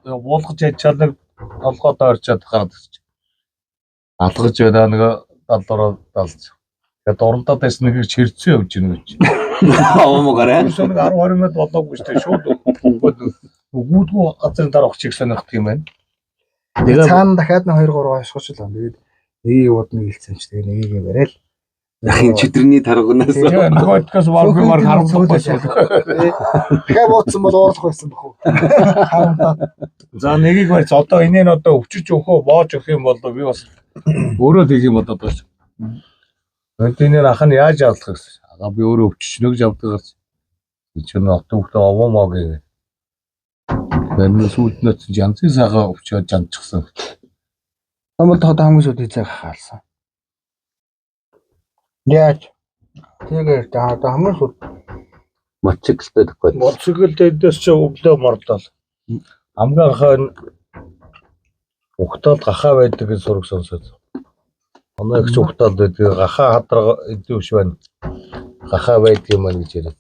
буулгаж ячаал нэг толгойд орчоод гараад ирчих. Алгаж байна нэг далдороо далж. Тэгээд дурандаа дэс нэг чирцэн явж гинэ гэж. Оомоогаараа. Нэг 10-20 минут болоогүй шүү дээ. Шууд өгөөдгөө газрын дараа очиг сонирхох юм байна. Тэгээ цаана дахиад нэг 2-3 ашгуучлаа. Тэгээд нэгийг яваад нэг хэлсэн чи тэгээ нэгийг барайл. Ахын читрний таргунаас. Тэгээ нөгөөдгөөс валгмаар харамсах байсан. Дахиад бууцсан бол уурлах байсан бохоо. За нэгийг барьц одоо энийг одоо өвчөж өгөхөө боож өгөх юм бол би бас өөрөө тийг юм бодоод байна. Эндийнээр ах нь яаж авлах гэсэн. Ага би өөрөө өвчөж нөгж авдаг гэж. Чи нөт төвхтөө овоомоо гээ. Тэрнээс үүднээс янзын сагаа өвчөөд жанчихсан. Тамбал тоо хамгийн сүүл хийцэг хаалсан. Яаж? Тэгээд одоо хамгийн сүүл Мотоциклтэй гэхгүй. моцгол дэдээс ч өглөө мордол. Хамгийн анхаа ухтаад гахаа байдаг гэж сураг сонсоод. Манай их ухтаад байдаг гахаа хадраг идэвш байна. Гахаа байдаг юм аа гэж яриад.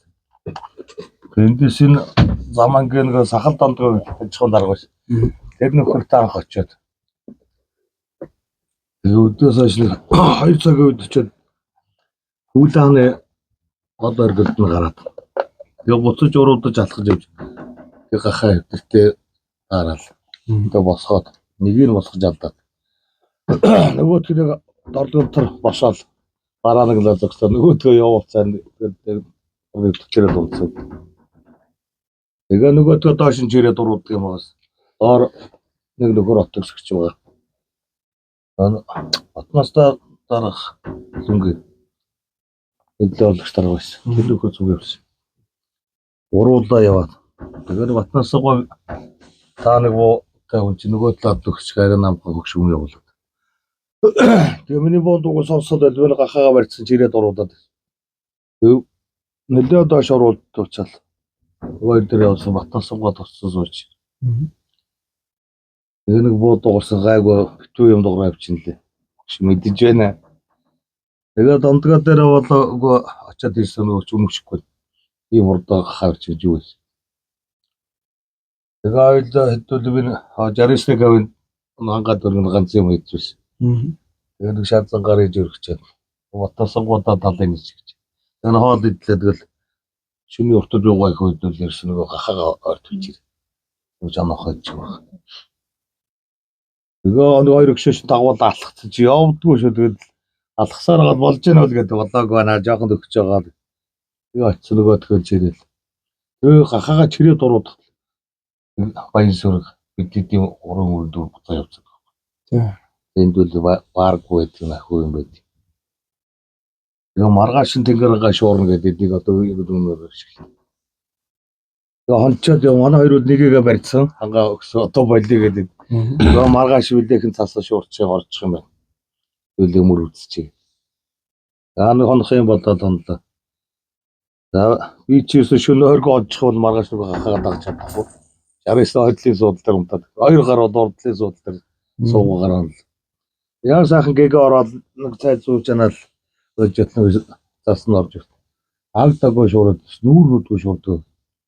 Эндээс энэ замангийн нэг сахал дондгоо ажиллах дарга ш. Тэр нөхөртэй анх очиод. Тэгээ өдөөс хойш 2 цагийн үед очиод хүлээний гол оргилд нь гараад. Тэгээ буцаж уруудаж алхаж явж. Тэгээ гахаа хэвтэртэй гараал. Тэгээ босгоод нэгийг босгож алдаад. Нөгөөдг нэг дорлогтор бошоол бараа нэг л зогсоо нөгөөдгөө явуулцаа тэр дуусах. Тэгээ нөгөөдгөө доош нь чирээд уруудаг юмаас. Доор нэг нөхөр отогсогч байгаа. Батнастаа дарах лүнги $1 дарга байсан. Тэр нөхөр зүг явсан. Уруулаа яваад. Тэгээд Батнасаа гоо та нэг хүн чинь нөгөө талаад өгч хайр намхаа хөгшүүн явуулаад. Тэгээ миний бод уг сонсоод аль гахаага барьсан ч ирээд оруулаад. Тэг нэлээд доош оруулаад уучаал. Хоёр дээр явсан Батнасаа гоо туссан сууч. Тэгээ нэг бод уурсан гайгүй битүү юм дуурай авчин лээ. Мэдэж байна. Тэгээд ондгоо дээр болоо очиад ирсэн нөгөө ч өмнөшгүй. Ийм урдаа хаарч гэж юу вэ? Тэгээд хэдүүл би 69 гавын хангаад өргөн ганц юм хийжсэн. Тэгээд нэг шаардсан гар иж өргөчээд Батнасаа гуудаа талын гэж. Тэгээд хоол идлээ тэгэл шүний уртад руугаа их хөдөл ирсэн нөгөө гахаага ортулж ир. Нөгөө жанахаж байгаа. Тэгээ нэг хоёр өгшөөш дагуул алхацсан чи явдггүй шүү. Тэгээд алхасаар гал болж гэнэ үл гэдэг болоог байна. Жоохон өгч байгаа. Тэгээ очив нөгөө тгэл чирэл. Тэгээ гахаага чирээ дурууд. Баян сүрэг бидний уран үрдүр буцаа явцсан. Тий. Энд бол бааргүй гэдэг нь ахгүй юм байд. Тэгээ маргааш тэнгэргээ шуурна гэдэг эдийг одоо өнөөр шиг. Тэгээ хончоод манай хоёр бол нэгийгээ барьсан. Хангаа өгсөн одоо болиё гэдэг. Тэгээ маргааш үлдэхэн цасаа шуурч орчих юм байна. Үлээ мөр үзчихье. Нэг хонох юм болоод хонлоо. За би ч юусэн шөнө оргоо очих бол маргааш нэг хахаад дагч чадахгүй. 69 хойдлын суудлаар умтаад. Хоёр гарууд урдлын суудлаар суугаар нь. Яа сайхан гэгээ ороод нэг цай зууж анаал өжөт нэг зас нь орж ирсэн. Агдаггүй шуурд нүүрнүүдгүй шуурд.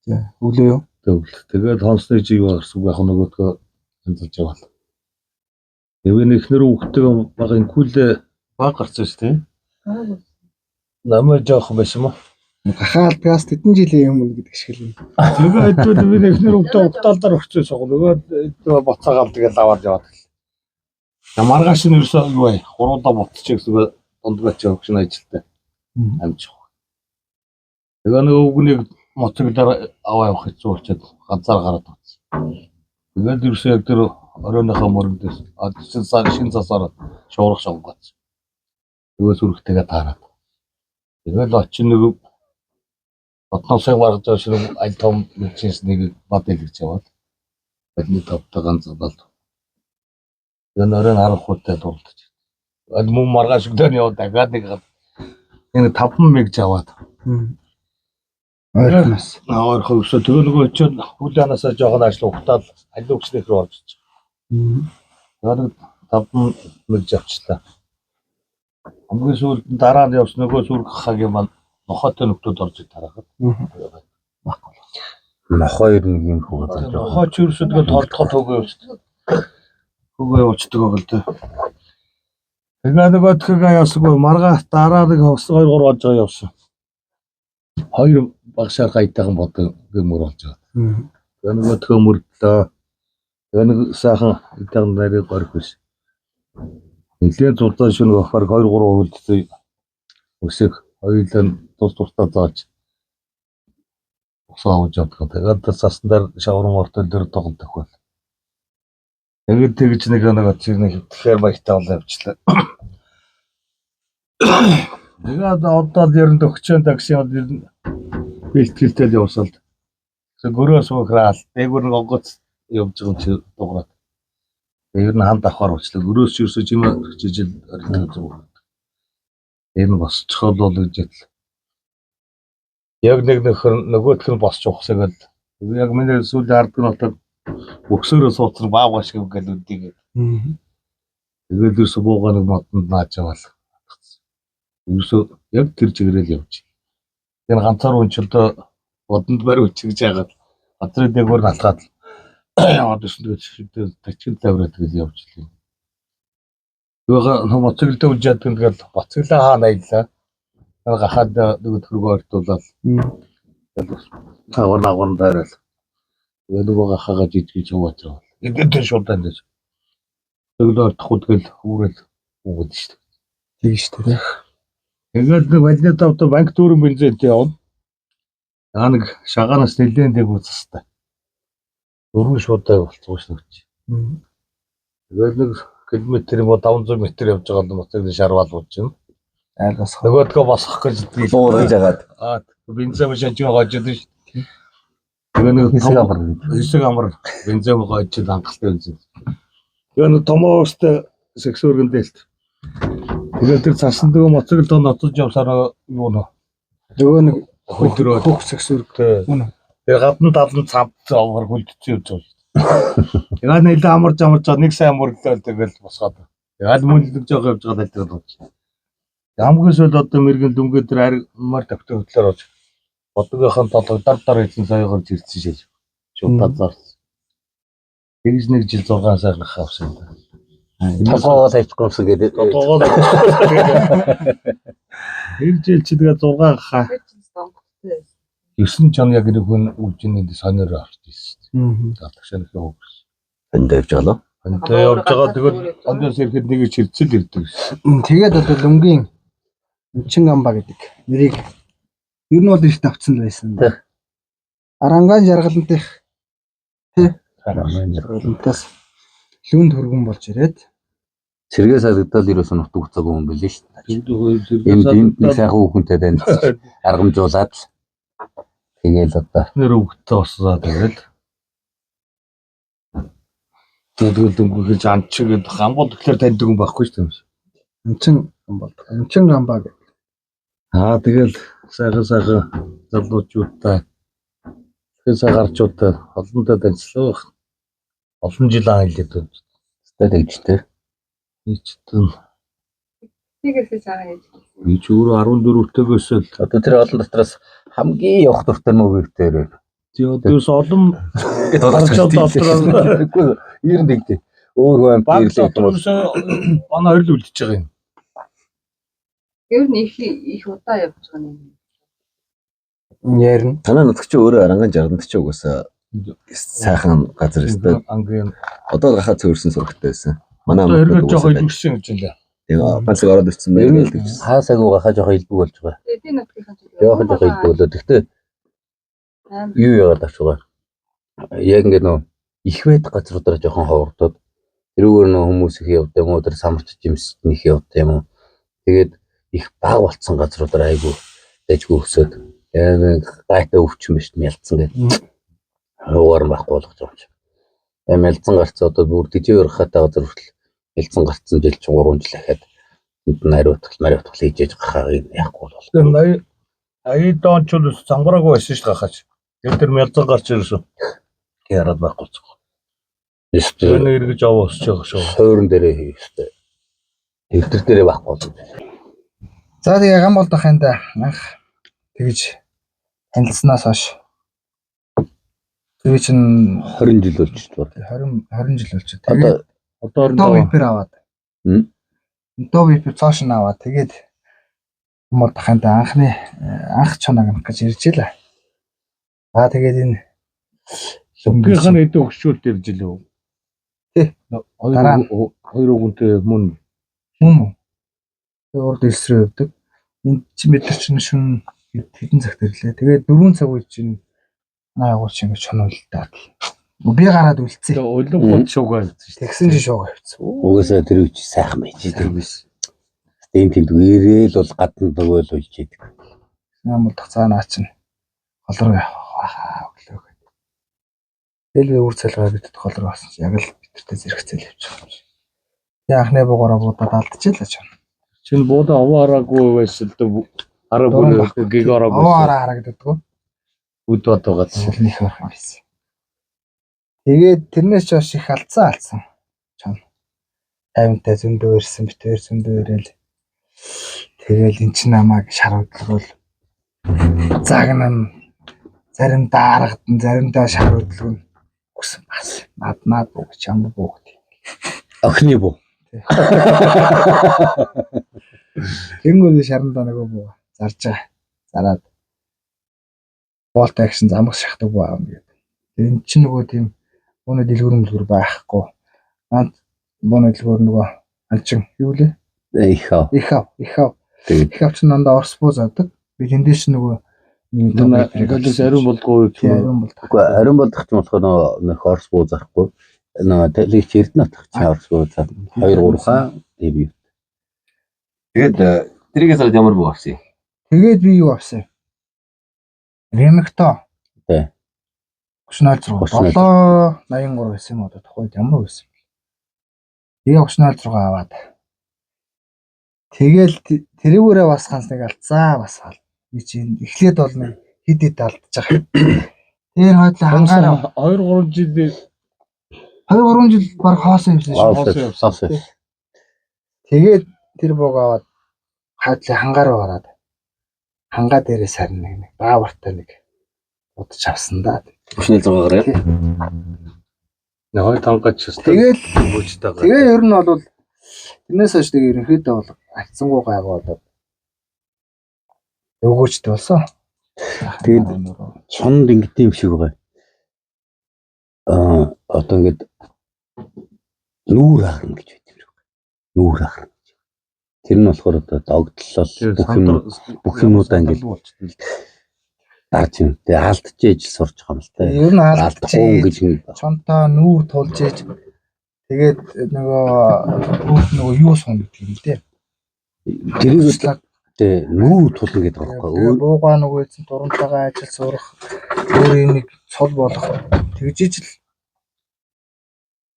Тий. Өглөө юу? Тэгээд хонсны жиг гарсан яг нөгөөдгөө хянзалж яваа. Тэгээ ихнэр хүүхдтэй багын кулээ баг гарсан шүү дээ. Намайг жоох байсан мó. Гахаалдгаас тэдэн жилийн өмнө гэдэг шиг л юм. Тэгээд би ихнэр хүүхдтэй утаалдаар өгчөөс байгаа. Нөгөө боцаагаал тэгээд аваад яваад. Маргааш нь ерөөсөө юу вэ? Гурвуулаа ботчих гэсэн дундгаач өгшин ажилтай. Амжих. Тэгээ нөгөө үгнийг моцоглоор аваа явах хэцүү болчиход ганцаар гараад байна. Тэгээд ерөөсөө яг тэр оройнохоо мөрөндөөс шин засаар шуурах шонгоц. Нөгөө сүрхтэйгээ таараад. Тэгээд очин нэг Батнасаа гаргаж байгаа шиг аль том мэдчээс нэг бад илгэж яваад. Бидний тавтаа ганцаалал. Тэгээд оройн харахуйтай дурдж. Аль мөн маргааш өдөр яваад дахиад нэг 5 мэг аваад. Ойрхоноос. Ойрхоо өсөө тэгээ нөгөө очиод хүлээнасаа жоохон ажил ухтаал аль өгснөх рүү орж ич. Тэгээд 5 мэг авчлаа. Хамгийн сүүлд дараа нь явсан нөгөө сүрг хагийн маань нохотой нөхдүүд орж тарахад. Нохоо ер нь юм хөөж. Нохоо ч ерөөсөө тэгээ толдоход төгөө явчихсан. Төгөө явчихдаг байгаа л дээ. Тэгээд нөгөө төгөө явсгүй маргааш дараа нэг 2-3 орж байгаа явсан. Хоёр багшаар гайтайхан бодог гэмөр болж байгаа. Тэгээ нөгөө төгөө мөрдлөө. Тэгээ нэг сайхан итэн нарыг горих биш. Нэлээд зулаа шөнө бахаар 2-3 хөлдсөн өсөг хоёулаа тус тусдаа зааж усаа авч явдаг. Тэгээд цасан дээр шаврын ортол дээр тоглох байл. Тэгээд тэгж нэг чирнэ тэгэхээр баяртай бол явчлаа. Тэгээд одоо ер нь төгчөн такси бэлтгэлтэй явсалд. Тэг гөрөөс ухраал. Дээгүр нэг онгоц явж байгаа юм чи дуурайд. Ер нь ханд авахар болчлаа. Гөрөөс ч ерөөсөө чимээ жижил орилдог зүг. Энэ босчихол бол гэж л. Яг нэг нөхөр нөгөөх нь босч ухсагаад яг миний сүүл харддаг нотог өксөрөө сууцсан баавгаш гэдэг үдийг. Тэгээд ерөөсөө буугаа нэг модонд нааж авал. Ерөөсөө яг тэр чигээрэл явж. Тэр ганцаар унчилдоо бодонд барь үчигж яагаад газрын дээгүүр алхаад яваад өснөд тачил тавраад тэгэл явж лээ. Тэгээ моцоглоо үлжээд тэгэл боцоглоо хаа наялаа. Гахаад нөгөө төргөө ортуулаад тавар нагуун дайрал. Тэгээ нөгөө гахаага жижиг яваад байгаа. Эдгээр шууд дандаж. Тэглөө ортоход гэл хүүрэл өгөөд шүү дээ. Тэг шүү дээ. Тэгээд нэг валидат авто банк дүүрэн бензинтэй явна. Яа нэг шагаанаас нэлээд дэг үзэстэй. Дөрвөн шуудаа болцгоош нүч. Тэгээд нэг км юм уу 500 м явж байгаа юм уу шарвал болж байна. Айлгасах. Нөгөөдгөө босгох гэж Дуурж агаад. бензин машин чинь гожод шүү дээ. Тэгээ нэг хэсэг амар бензин гожод хангалттай бензин. Тэгээ нэг томоостой сексуургэн дээлт. Тэгээ тэр цасан дөө моцоглоо ноцож явсараа юу нөө. Нөгөө нэг Хөлдрөө хөхсөх сүргтэй. Тэгээ гадна талан цамт овор хөлдсөн юм шүү. Яа нэлээ амарч нэг сайн мөрлөө тэгэл босгоод. Яал мөрлөж байгаа явж байгаа л тэгэл. Хамгийн сүүл одоо мэрэгэн дүнгээ тэр армаар тавтай хөтлөөр болж бодгоохын толгой дар хийсэн саягаар зэрсэн шээ. Шууд тазаарсан. Тэгж нэг жил 6 сар авсан. толгоогоо тавьчихсан гэдэг. Толгоогоо тэр жил чи тэгээ 6 хаа. 9 чон яг нэг хүн үжиний сонир авч ирсэн. Татгшааны хөөс. Энд явж байгаа лөө. Антай явж байгаа тэгэл ондоос ирэхэд нэг чирцэл ирдэг. Тэгээд одоо лүнгийн Чин амба гэдэг нэрийг ер нь бол ихт авцсан л байсан. Арангаан жаргалантайх тий жаргалантаас лүнд хөргөн болж ирээд Сэргээ садагдал ерөөсөө нутг уцаагүй юм байл шүү дээ. Энд нэг сайхан хүүхэнтэй танд аргамжуулаад тэгээл одоо нэр өгтөө болсоо тэгэл дөнгөж анчиг хамбол тэгэхээр таньдаг юм байхгүй шүү дээ. Чин амба гэдэг. Тэгэл сайхан залуучуудтай хэсэг гарчуудтай олонтой танилцлаа. Олон жил аялаад байна. тэгжтэй. Нийтдээ Тийгээс цаага яаж. би ч өөрөө 14-төөгөөс л Одоо тэр олон дотроос хамгийн явах дуртай мөвөйтэй. тий одоос олон гарчууд дотроо Үгүй ер нь тэгдэ. Өөр хүн баг ирлээ гэдэг бол дотроос манай хоёр л үлдчихэж байгаа юм. Ер нь их удаа явж байгаа юм. Ярина. Танай нутг чи өөрөө арангаан жарганд чи угаасаа сайхан газар өстэй. Ангийн Одоо гахаа цөөрсөн сурагтай байсан. Манай эргэж жоох илүүсэн гэж хэлээ. Тэгээ банцэг ороод ирсэн байх л гэж. хаасаагүй гахаа жоохон илбэг болж байгаа. Тэгээ нутгийнхаа зүйл. Жоохон илбэг болоо. Гэхдээ юу яагаад авч байгаа. Яг ингэ нөө их байд газруудаараа жоохон ховордоод тэрүүгээр нөө хүмүүс их явд юм уу тэр самарч жимснийх явд юм уу. Тэгээд их баг болцсон газруудаар айгүй дэжгүй өсөд яг гайтай өвчин биш мялцсан гэдэг. Хуугаар байхгүй болгож байгаа юм чи. Мялцсан гарцаа одоо бүр дижээр хатаа газар хүртэл мялцсан гарцсан жил чинь 3 жил ахаад энд мариутгал хийж байгаа яахгүй бол. Тэгээ 80 дон ч үл замбараагүй байсан шүү дээ гахаач. Тэгээ тэр мялзан гарч ирсэн. Яраад байхгүй ч. Эсвэл Тэр эргэж аваасч байгаа шүү. суурин дээрээ хийх хэрэгтэй. Тэлтэр дээрээ байхгүй бол. За тэгээ гам болдох юм да. Анх тэгж танилцсанаас хойш тэгээ чин 20 жил болж байна. 20 жил болж байна. Одоо Доо випер аваад. Хм? Доо випер цааш нь аваад тэгээд болдох юм да. Анх чоног анх гэж ирж илаа. Тэгээд энэ лүнгийнх нь эдэн өгшүүлт ирж илээ. Тий. Хоёр өгөнтэй мөн үү? Тэгээ урд элсрээ өвдөг. Энд чи метр чинь шүн хэдэн цагт ирлээ. Тэгээд 4 цаг үе чинь наагууч ингэж чоноолтаад. Би гараад үлдсэн. улам гол шуугаа хийсэн. Тэгсэн чи шуугаа хийсэн. Угаасаа тэр үуч сайхан байж тийм биш. Энд тэнд үерээл бол гадна нөгөө л болж идэг. Нам болдох цаанаа чинь хол руу яваа өглөө. Тэгэл үр цалгаа бидэд хол руу басан. Яг л бидэртээ зэрэгцэл явж байгаа юм шиг. Тэгээ анхны бугаараа буудаад алдчихлаа ч юм. Чин буудаа овоораагүй байсан л араа бүр гигороо Овоораа харагддаггүй. үд бод байгаа. Сэлнийх байх юм байсан. Тэгээд тэрнээс ч хойш их алдсан. Чам. Тайвантай зөндөө ирсэн битээр зөндөө ирээл. Тэгэл эн чин намайг шаруудлал загнан заримдаа аргадан заримдаа шаруудлал өгсөн бас. Над бүгд чам бүгд. Охины буу. Тэнгүүд шарандаа нөгөө буу зарж байгаа. Зараад болт акшн замгас шахдаг баа юм гэдэг. Эн чинь нөгөө тийм өнөө дэлгүүр байхгүй. Наад боноо дэлгүүр нөгөө алчин юу лээ? Ихав. Тэгээд ихав ч нандаа орс буу задаг. Би тэндээс нөгөө Тэгэлээс ариун болдгоо ариун болдог. Ариун болдох ч болохоор нөх орс буу зарахгүй. нөө телевиз эрдэнэ тавьчихсан 2 3 хаа дебют. Тэгээд тэрийгээ зараад ямар буу авсан юм? Тэгээд би юу авсан? Ремекто. Тий. 36 783 байсан юм уу? Тухайд ямар байсан бэ? Тэгээ 36 аваад. Тэгэл тэрүүгээрээ бас ганц нэг алдсан бас ал. Би чинь эхлээд бол нэг хид алдчих. Тэр хойдлоо хангаараа 2 3 жил 2 3 жил баг хоосон юмсан шүү. Тэгээд тэр бог аваад хойдлоо хангаараа ороод хангаа дээрээс харин нэг баавартай нэг удаж авсан да. 36-аар яа. нэг хой тангач шүү. Тэгэл Бүүчтэйгээ. тэгээ ер нь бол тэрнээс хойш нэг ерөнхийдөө бол альцсангүй гайгүй болоод өгөөчтэй болсон. Тэгээд чонд ингэдэм юм шиг байгаа. Одоо ингээд нүүр ахна гэж байт юм шиг. Нүүр ахна гэж. Тэр нь болохоор одоо догдлол бүх юмудаа ингээд даач юм. Тэгээ алдж ээж сурч байгаа юм л та. Ер нь алдах уу гэж чонтоо нүүр тулж ээж тэгээд нөгөө юу сон гэдэг юм те. тэрийг тэгээ нүүр тулна гэдэг байгаа байхгүй. Буугаа нөгөө эзэн дурамтайгаа ажил сурах өөр нэг цол болох тэгжиж л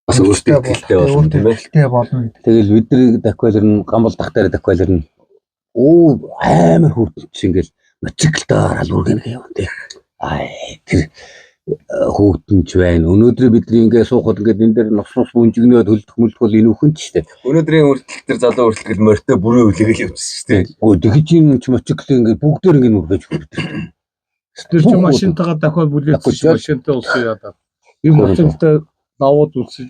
Бас өөртөө ихтэй болно тийм ээ. ихтэй болно гэдэг. Тэгэл бидний даквалер нь гамбал дахтаар даквалер нь амар хүүтэн чи ингээл мотоциклдаар алуургэн яваа тий. Тэр хүүтэнч байна. Өнөөдөр бидний ингээ суухад ингээд энэ дээр нус бүнжигнөөд хөлдөх мөлдөх бол энэ үхэн ч тий. Өнөөдрийн үрдэл тэр залуу үрдэл морьтой бүрээ үлээгээл явчихсан шүү дээ. Тэгэж юм чи мотоцикл ингээ бүгдээр ингээ нүргэж хүрдэг. Тэр чи машинтайгаа дахиад бүлээдсэн машинтай улсын яадаг. Энэ мотоциклтай давууд үлсэж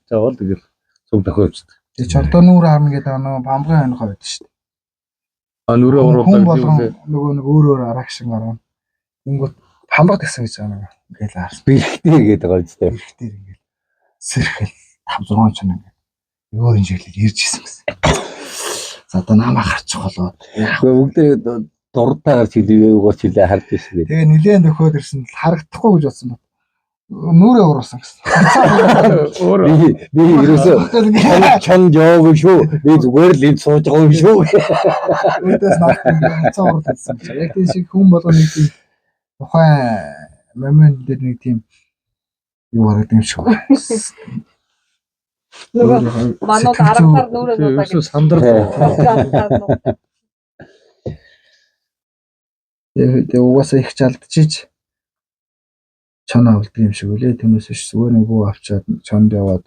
тавал тэгэл цуг дахиад үздэг. Тэгээ чонтоо нүүр харна гэдэг нөгөө бамгын хойнохоо байдаг шүү дээ. Нүрээ уруулдаг нөгөө нэг өөр арагшин гарна. Тэнгүүт хамбаг гэсэн гэж байгаа нэг. Ингээл харсан. Бэрхтээ гэдэг байгаа юм тий. Бэрхтээр ингээл сэрхэл 5 6 ч нэг өөр юм шиг л ирж исэн гэсэн. За одоо намаа гарчих болоо. Бүгдээ дуртаагаар чилээ өгөөч чилээ харж ирсэн. Тэгээ нилээн төхөөд ирсэн л харагдахгүй гэж бодсон байна. Нүрээ уруулсан гэсэн. Би ерөөсөө чон жоо шүү. Би зүгээр л энд сууж байгаа юм шүү. Өөдөөс наад цааварлагдсан. Яг тийм шиг хүн болгоно нэг тийм тухайн момент дээр нэг тийм юу харагдсан юм шиг байна. Нөгөө манууд аргаар нүрээ дуудаа гэж сандар. Тэгээ угаасаа их чалдчихж чоноо үлдэх юм шиг үлээ. Түүнээс биш зүгээр нэг бүү авчаад чонд яваад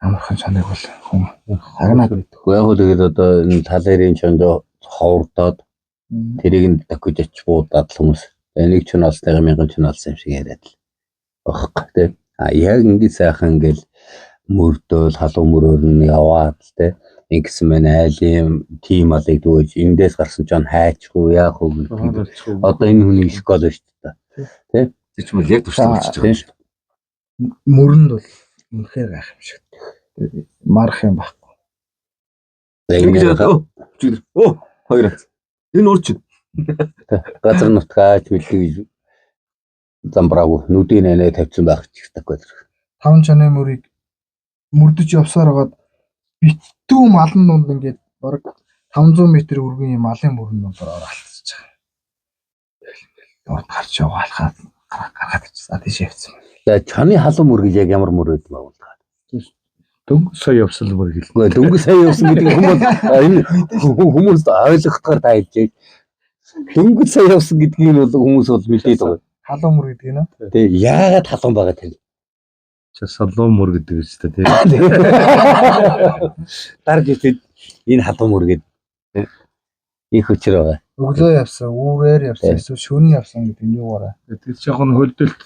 амархан чоныг бол хүн харнаад байдаг. Яг л тэгээд одоо энэ талэрийн чонд ховрдоод тэрийг нь дакуж оч буудаад хүмүүс нэг ч олсны 1000 ч олсон юм шиг яриад л багхгүй тий. Яг ингэ сайхан ингээл мөрдөөл халуун мөрөөр нь яваад тий. Ингэсэн мэн айлын тим алыг дүүж эндээс гарсан ч хайчгүй яах вэ гэдэг. Одоо энэ хүний школ шүү дээ. Тий. Тэр ч мэл яг төвшин болчихж байгаа юм шүү. Мөрөнд бол үнэхээр гайх юм шиг. Марах юм байхгүй. Хоёр. Энэ өөр чинь. Газар нутгаач бэлдэж замбраагүй нүдийн нэнэ тавьсан байх ч гэхгүй. 5 чаны мөрийг мөрдөж явсаар хагаад битүү малын дунд ингээд бараг 500 м өргөн юм малын мөрөн дондор алдчихж байгаа. Гарч яваалахад гаргаад ирсэн. Тийш явцсан. За чаны халуун мөр гэж яг ямар мөр байд юм бэ? Дөнгөж сая явсан мөр хэлээ. Дөнгөж сая явсан гэдэг энэ хүмүүс ойлгохоор та хэлж. Дөнгөж сая явсан гэдгийг бол хүмүүс бол мэдээд байгаа. Халуун мөр гэдэг нь. Тэгээ яагаад халуун байгаа тэр? Салуу мөр гэдэг үст тий. Дарж ихэд энэ халуун мөр гэдэг их хүчээр байгаа. Өглөө явсан, үүрээр явсан, эсвэл шөнө явсан гэдэг нь юугаараа. Тэр жоохон хөлдөлт.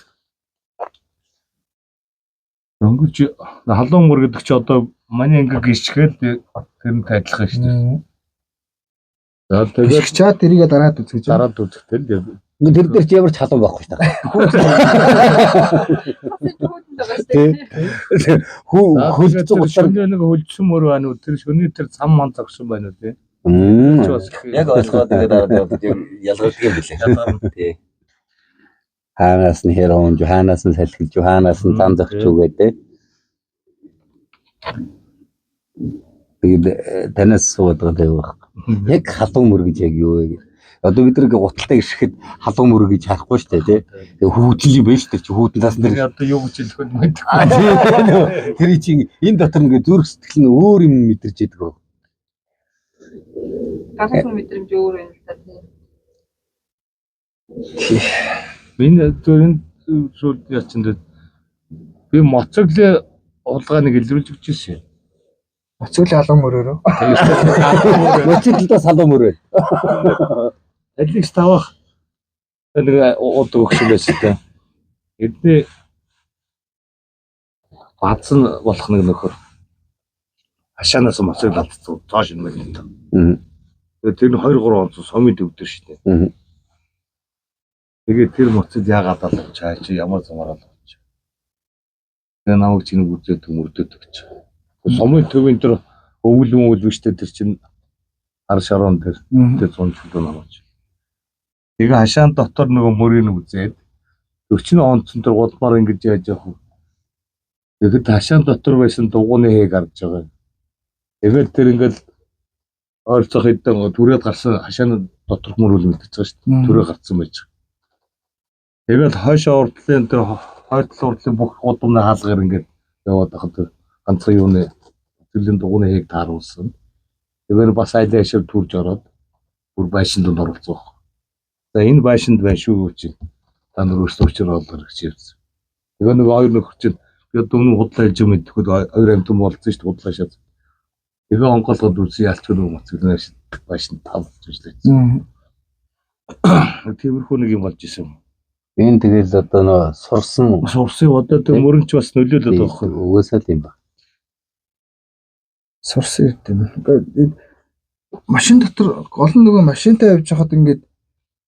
Дөнгөж халуун мөр гэдэг чи одоо манай ингээ гисчгээд тэрнтэй адилхан шүү дээ. За тэгээд чаад тэрийгэ дараад үзэж. дараад үзэхтэй л Тэр дээр чи ямар ч халуун байхгүй шүү дээ. Хөлдсөн шөнө нэг хөлдсөн мөр байна уу? Тэр шөнө тэр цам ман загсан байна уу тий? Яг ойлгоод тэгээд дараад ялгардаг юм билээ. Тий. Хаанаас нь хэрүүнж, хаанаас нь салхилж, хаанаас нь зан зогч үгээд тий. Тэгээд танаас суудаг байх. Яг халуун мөр гэж яг юу вэ? Одоо бид нэг гуталтай гიშгэд халуун мөр гэж харахгүй шүү дээ, тий. Тэгээ хүүдэл юм байна шүү дээ. Чи хүүднээс Би нэр. одоо юу гэж хэлэх вэ мэдэхгүй. Тэр чинь энэ дотор ингээ зүрх сэтгэл нь өөр юм мэдэрч идэг гоо. Гасны мэдрэмж өөр юм л та тийм. Миний зөв энэ шууд ячинд би моцоглоо улгааныг илрүүлж өгч ирсэн. Оцгол алан мөрөөрөө. Моцоглоос халуун мөр байна. Аликс тавах нэг ууд өгч байсан те. Эдний баацсан болох нэг нөхөр хашаанаас моцог алдсан цааш юм байна. Тэгээд тэр нь 2-3 онц сомид өвдөр шүү дээ. Тэгээд тэр моцод яагаад алах чаа чи ямар замаар алах чи. Тэгээ намайг чинь үзээд төмөрдөд өгч. Сомын төвийн тэр өвлөн штэ тэр чинь ар шарон тэр цонцлоо намаач. Тэгээ хашаан дотор нөгөө мөрийг үзээд 40 онцон тэр гудмаар ингэж яаж явах вэ? Тэгээд хашаан дотор байсан дугууны хээг харж байгаа. Тэгээд тэр ингээл ойрцох хэдэн түрээд гарсан хашааны доторх мөрөл мэдчихэж шүү дээ. Түрээ гарсан байж. Тэгээд хойшоо урдлын тэр хойтлол урдлын бүх гудамны хаалгаар ингээд яваад байхад ганцхан юуны төлөлийн дугууны хээг тааруулсан. Тэгээд бас айлаа шив түрж ороод бүр байшинд оролцох. За энэ байшинд байна шүү гэж та нар өөрсдөө уучраад гэж хэлсэн. Тэгээ нэг хоёр нөхөр чинь би өмнө худлаа хэлж мэдхгүй хоёр амтан болцсон шүү дээ худлаа шат. Тэгээ онголгод үзье ялч нөгөө моцглоос байшинд тавж үзлээ. Тиймэрхүү нэг юм болж исэн. Энэ тэгэл одоо нөө сурсан Одоо тэр мөрөнч бас нөлөөлөд байгаа хөө. угаасаа л юм ба. Сурсан юм. Ингээд машин дотор гол нь нөгөө машинтай явж хахад ингээд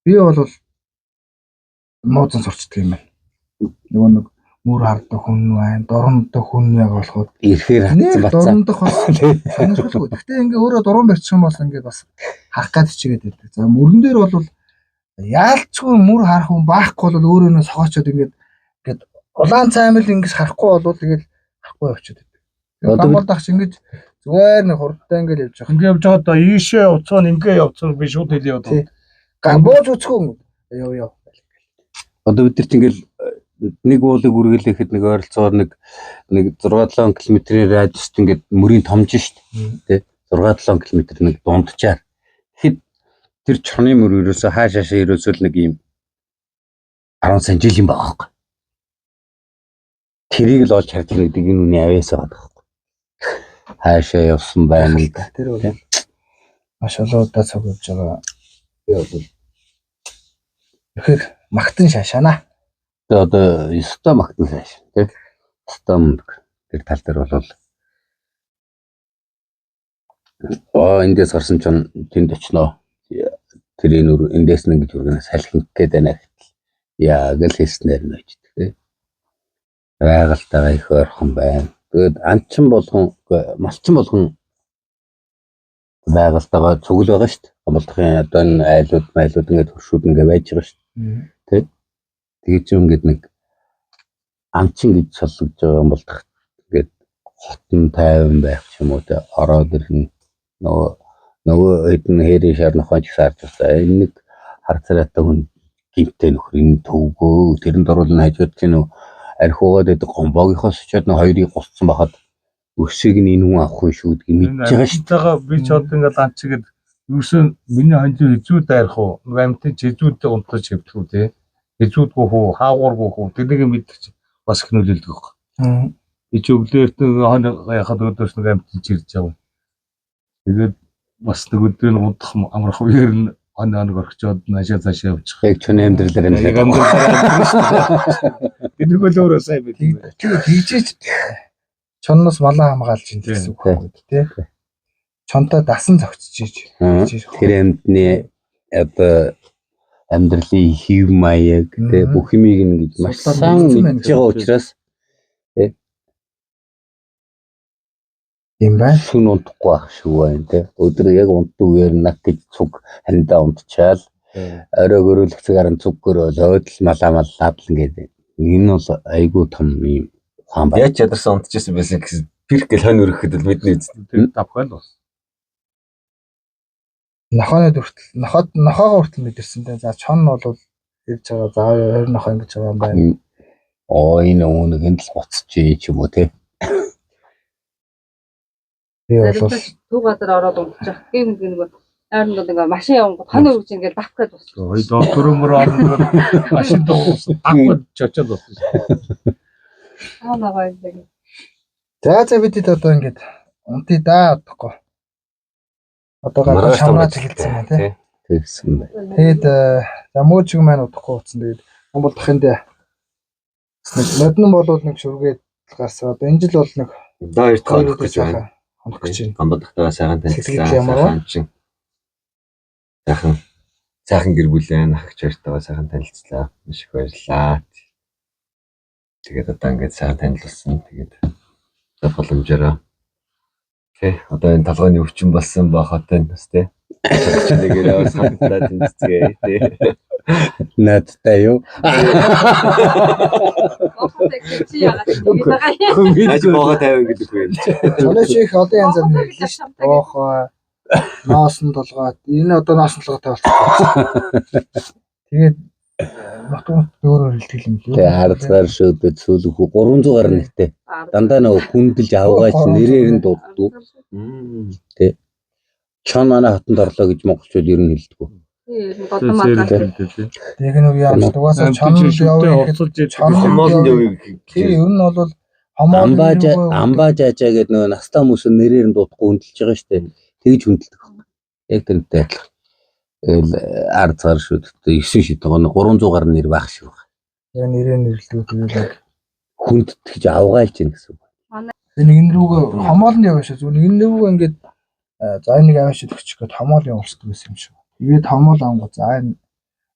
би бол муудсан сурчдаг юм байна. Нөгөө нэг мөр хардаг хүн байна, дуранддаг хүн яг болоход Ирэхээр хатсан бацаа. дурандах бас сонирхолтой. Гэхдээ ингээ өөрөө дуран барьчих юм бол ингээ бас харах гад чигээд байдаг. За мөрөн дээр бол яалчгүй мөр харах хүн баахгүй бол өөрөөнөө согоочод ингээд улаан цаймал ингэж харахгүй бол тэгээд харахгүй явчихад байдаг. Одоо Тэгээд дагч ингэж зүгээр нэг хурдтай ингээ явж байгаа. Ингээ явж байгаа одоо ийшээ явцгаа ингээ явцгаа би шууд хэлээ яваад. Гамбууж үцхэн яв. Одоо бид нар ч ингээл нэг уулыг үргэлжлэхэд нэг ойролцоогоор нэг 6-7 км-ийн радиуст ингээд мөрийн томж шүү дээ. Тэ 6-7 км нэг дундчаар. Тэгэхэд тэр чоны мөр ерөөсөө хаашаашаа ерөөсөө л нэг юм 10 см юм байгаа байхгүй. Тэрийг л олж харж байгаа гэдэг энэ үний авьяас байгаа байхгүй. Хаашаа явсан байна л да. Тэр бол маш олон удаа цаг явж байгаа. Би бол ихэр магтан шашаана. Тэгээ одоо ёстой магтан сайш тий. Ёстой мөнгө тэр тал дээр бол эндээс гарсан ч тэнд очноо. Тэрийн эндээс нь ингэж үргэнэ салхинх гээд байна гэтэл яг л хэлснээр нь очт тий. Байгальтайгаа их ойрхон байна. Тэгээд анчин болгон малчин болгон байгальтайгаа цугл байгаа шүү дээ. Гомдохын одоо энэ айлууд ингээд хөршүүд ингээд байж байгаа шүү дээ. Тэ. Тэгээд ч ингээд нэг анчин гэж солигдож байгаа юм бол ингээд хотон тайван байх юм уу те ороод ирнэ. Нөгөө хэдэн хэрийн шар нохооч саарч байна. Энэ нэг хар царайтай хүн гинтээ нөхөр энэ төвгөө тэрэнд оруулна хажууд чинь архиугаад байдаг гомбоогийнхоос очиод нэг хоёрыг гусцсан бахад өсөйг нь энэ хүн авах хүн шүү гэдгийг мэдж байгаа шүү дээ. Би ч одоо ингээд анчигэд юусэн миний хонжоо хизүүд айрах уу? Нэг амтын хизүүдтэй унтаж хэвтэх үү те. Хизүүдгүй хүү, хаагуургүй хүү. Тэнийг мэдчих бас их нөлөөлдөг байхгүй. Би ч өглөөрт нэг яхад өдөрс нэг амтын чирж яваа. Тэгээд бас нэг өдөр нь удах амрах үеэр нь хоног орхичоод наашаа цаашаа явчих. Яг чөний амьдралаар юм. Яг амьдралаар шүү дээ. Тэнийг л өөрөө сайн мэдээ. Тэгжиж чонноос малаа хамгаалж ин гэсэн үг байхгүй тий. Чонтой дасан зогцож ийж. Тэр амьдны одоо амьдралын хэв маяг тий бүх юмыг ингэж маш сайн мэдж байгаа учраас юм байна. Шүн унтахгүй ах шүү байна тий. Өдөр яг унтдаг үеэр наг гэж цуг хариндаа унтчаал орой гөрөлх цагаар цуг гөрөөл л малаа лаадлан гэдэг. Энэ бол айгүй том юм хаан байна. Яаж ядарсан унтчихсан байсан гэсэн Пирх гэл хонь өргөхөд л бидний эзэн. Тэр давхай л бас. Нохооны хүртэл нохоогоо хүртэл мэдэрсэн дээ. За чон нь бол ирж байгаа. За 20 нохоо ингэж байгаа юм байна. Энэ өөнийг л буцчих ч юм уу те. Би бол Төв газар ороод унтчих. Гэх нэг ойрнд ингээ машин явангууд хонь өргөж ингээ давхад бос. Ой доктор орно. Машин доос давхад чочод бас. Аа нагаа юм. за бидэд одоо ингээд унтъя да одохгүй. Одоо гадаа шамраа хэлсэн байна тий. Тэгсэн байна. Тэгэд за мөөчг маань удахгүй утсан. Тэгээд Монгол дахин дээ. Модон бол нэг шүргээд гарсан. Одоо энэ жил бол нэг Одоо 2 дахь хоног гэж байна. хоног гэж байна. Гамбадахтайгаа сайхан Сэтгэл танилцлаа. ямар вэ? Сайхан гэр бүлээ нахч хоёртойгоо сайхан танилцлаа. Маш их баярлалаа. Тэгээд одоо ингээд сайхан танилцсан. Тэгээд боломжоор одоо энэ талгойн өвчин болсон бахатай бас тий. Чигээрээ санагдаад тэнцгээ тий. Надтай юу? Яаж бага тавина гэдэг үү. Чонооч их олон янзаар нэрлээ шүү дээ. Оохоо ноосн толгой. Энэ одоо ноосн толгойтой болсон. Тэгээд нутгууд өөрөөр хэлдэг юм лээ. Тэгээ харцгаар шөөдөд сүүлэхүү 300 гаруй нэгтэй. Дандаа нөгөө хүндэлж авгаач нэрээр нь дууддаг. Тэ. Чон манай хотод орлоо гэж монголчууд ер нь хэлдэг. Тэг нэг яаж дугасаа чон яваа Хомоолнд явъя. тий ер нь бол Амбааж аажаа гэдэг нөгөө настай хүмүүс нэрээр нь дуудахгүй хүндэлж байгаа шүү дээ. Тэгж хүндэлдэг. Яг тэрнтэй адилхан. Тэгэл арцгаар шүдтэй 9 шид байгаа 300 гаруй нэр байх шүү. яг нэрээ нэрлдэг тэгээд хүндэтгэж авгаалж гин гэсэн үг. нэг энэ рүүгээ хомоолнд яваа шүү. Зүгээр энэ рүүгээ ингээд за нэг аваачд өгчих гээд хомоол явуулдаг байсан юм шиг. Тэгээд хомоол ангуу за энэ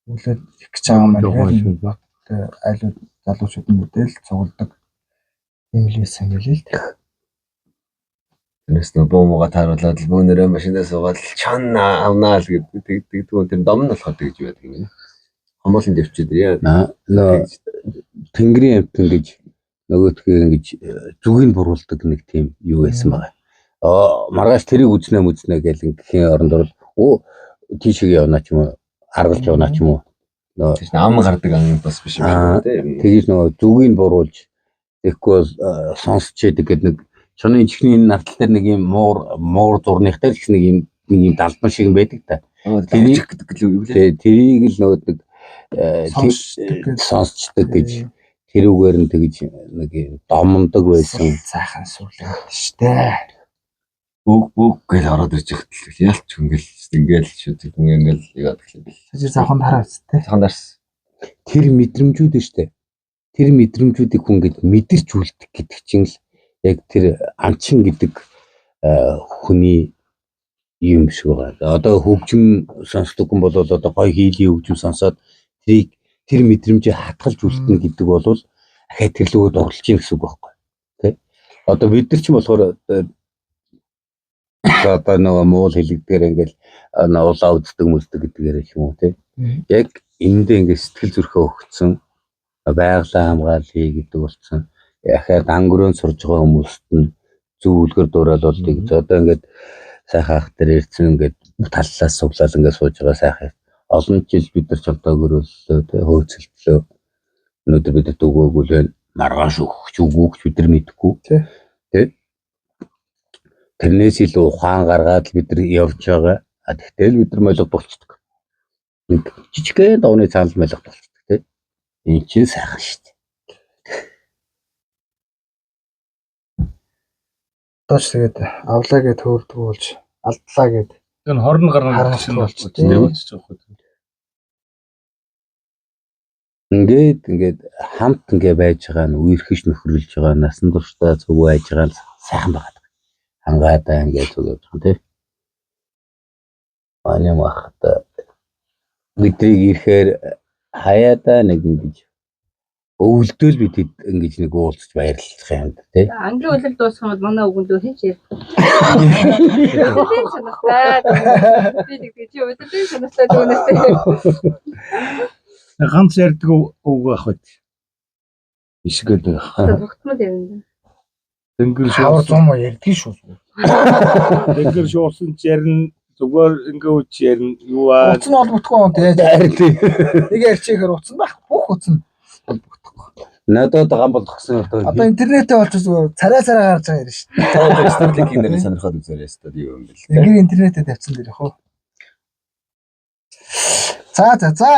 өглөөд их гэж байгаа юм байна. Тэгээд айлууд залуучууд мэдээл цугладаг юм лээсэн гэлээ л. Тэрнээс нөө бөөмөөгөө тааруулаад л бөөнөрөө машинаа суугаад чан авнаа л гэдэг тэгдэггүй тэр дом нь болохоор тэгж байдаг юм байна. Хомоолын дэвчээд яа. Нөө тэнгэрийн амт ингэж нөгөөдхөө ингэж зүгийг буруулдаг нэг тийм юу байсан байгаа. Маргааш тэрийг үзнэ гэл ингээхийн оронд бол тийшээ явна ч юм уу аргалж явна ч юм уу. Нөө ам гардаг ам бас биш юм шиг тийм. Тэгж нөгөө зүгийг буруулж тэгэхгүй сонсч яадаг гэдэг нэг чоны чихний нартал дээр нэг юм муур зурных дээр ч нэг юм далбан шиг байдаг та. Тэрийг гэдэг л юу вэ? Тэрийг л нөгөө нэг сонсчдаг гэж тэрүүгээр нь тэгж нэг домондог байсан. Сайхан сүрлээд штэ. Бүг гэл ороод ирж ихтэл ялч ингээл шүтдэг хүн ингээл яагаад гэхлээр. Чи завхан хараа үсттэй. Завхан дарс. Тэр мэдрэмжүүд нь штэ. Тэр мэдрэмжүүдийг хүн ингэж мэдэрч үлдэх гэдэг чинь л яг тэр анчин гэдэг хүний юм шиг байгаа. Одоо хөгжим сонсдог хүн бол одоо гой хийлийн хөгжим сонсоод тэрийг тэр мэдрэмжээ хатгалж үлдэнэ гэдэг бол ахаа тэр лөө дурлж ийн гэсэн үг байхгүй. Тэ? Одоо бид нар ч болохоор одоо нөгөө моол хэлэгдгээр ингээл улаа үздэг мүсдэг гэдгээр юм уу тий. Яг эндээ ингээд сэтгэл зүрхээ өгцөн байгалаа хамгаалъя гэдэг болсон. Ахаа дангөрөнд сурж байгаа хүмүүст нь зөв үлгэр дуурайл болдгийг одоо ингээд сайхан ах дээр ирсэн ингээд таллаас суглал ингээд сууж байгаа сайхан олон жил бид нар ч одоо гөрөллөө тий хөөцөлтлөө өнөөдөр бид өгөөгүй л байна маргааш өгч үгүйч бид нар мэдэхгүй тий тэрнээс илүү ухаан гаргаад бид нар явж байгаа. Тэгтэл бид нар молог болцдог. Нэг жижигхэн давны цаанал молог болцдог тий. Энэ чинь сайхан шүү дээ. Тооч тэгээд авлаа гэд хөөрдөг болж алдлаа гэд. Тэр хорн гарна гэсэн болчихсон. Ингээд хамт ингээ байж байгаа нь үерхэж нөхрөлж байгаа насан туршдаа зүг байж байгаа нь сайхан байна. Хангаадаа ингээд зүгэж байгаа тий. Аний махта бидний ирэхээр хаяада нэг ингэж өвөлдөөл бид ингэж нэг уулзч баярлах юм тий. Ангийн үлэл дуусах юм бол манай өгөндөө хийж яа. Би тэгж чи өдөртэй санаатай дүнэстэй. Ганц ярддаг үг ах байт. Ишгээд Тогтмол юм. Тэнгэр хавар шуурсан. зам ярьдгийг шүү. Тэнгэр шуурсан ч ярина. Зүгээр ингээ үуч ярина. Юу аа. Утас нь олбохгүй онт яаж нэг ярьчихээр утас нь байх. Бүх утас нь Надад гам болох гэсэн одоо одоо интернетээ болж зүгээр царай гарч байгаа юм шүү. Тэгээд стратегийн дээр сонирхоод үзээрэй хэвээр юу юм бэл. Гэр интернетээ тавьсан дээр яах вэ? За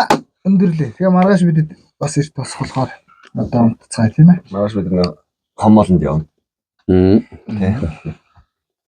өндөрлөө. Тэгээ маргааш бид бас ирт босох болохоор одоо унтцгаая тийм ээ. Маш бид нэг хомоолонд явна. Мм. Тэ.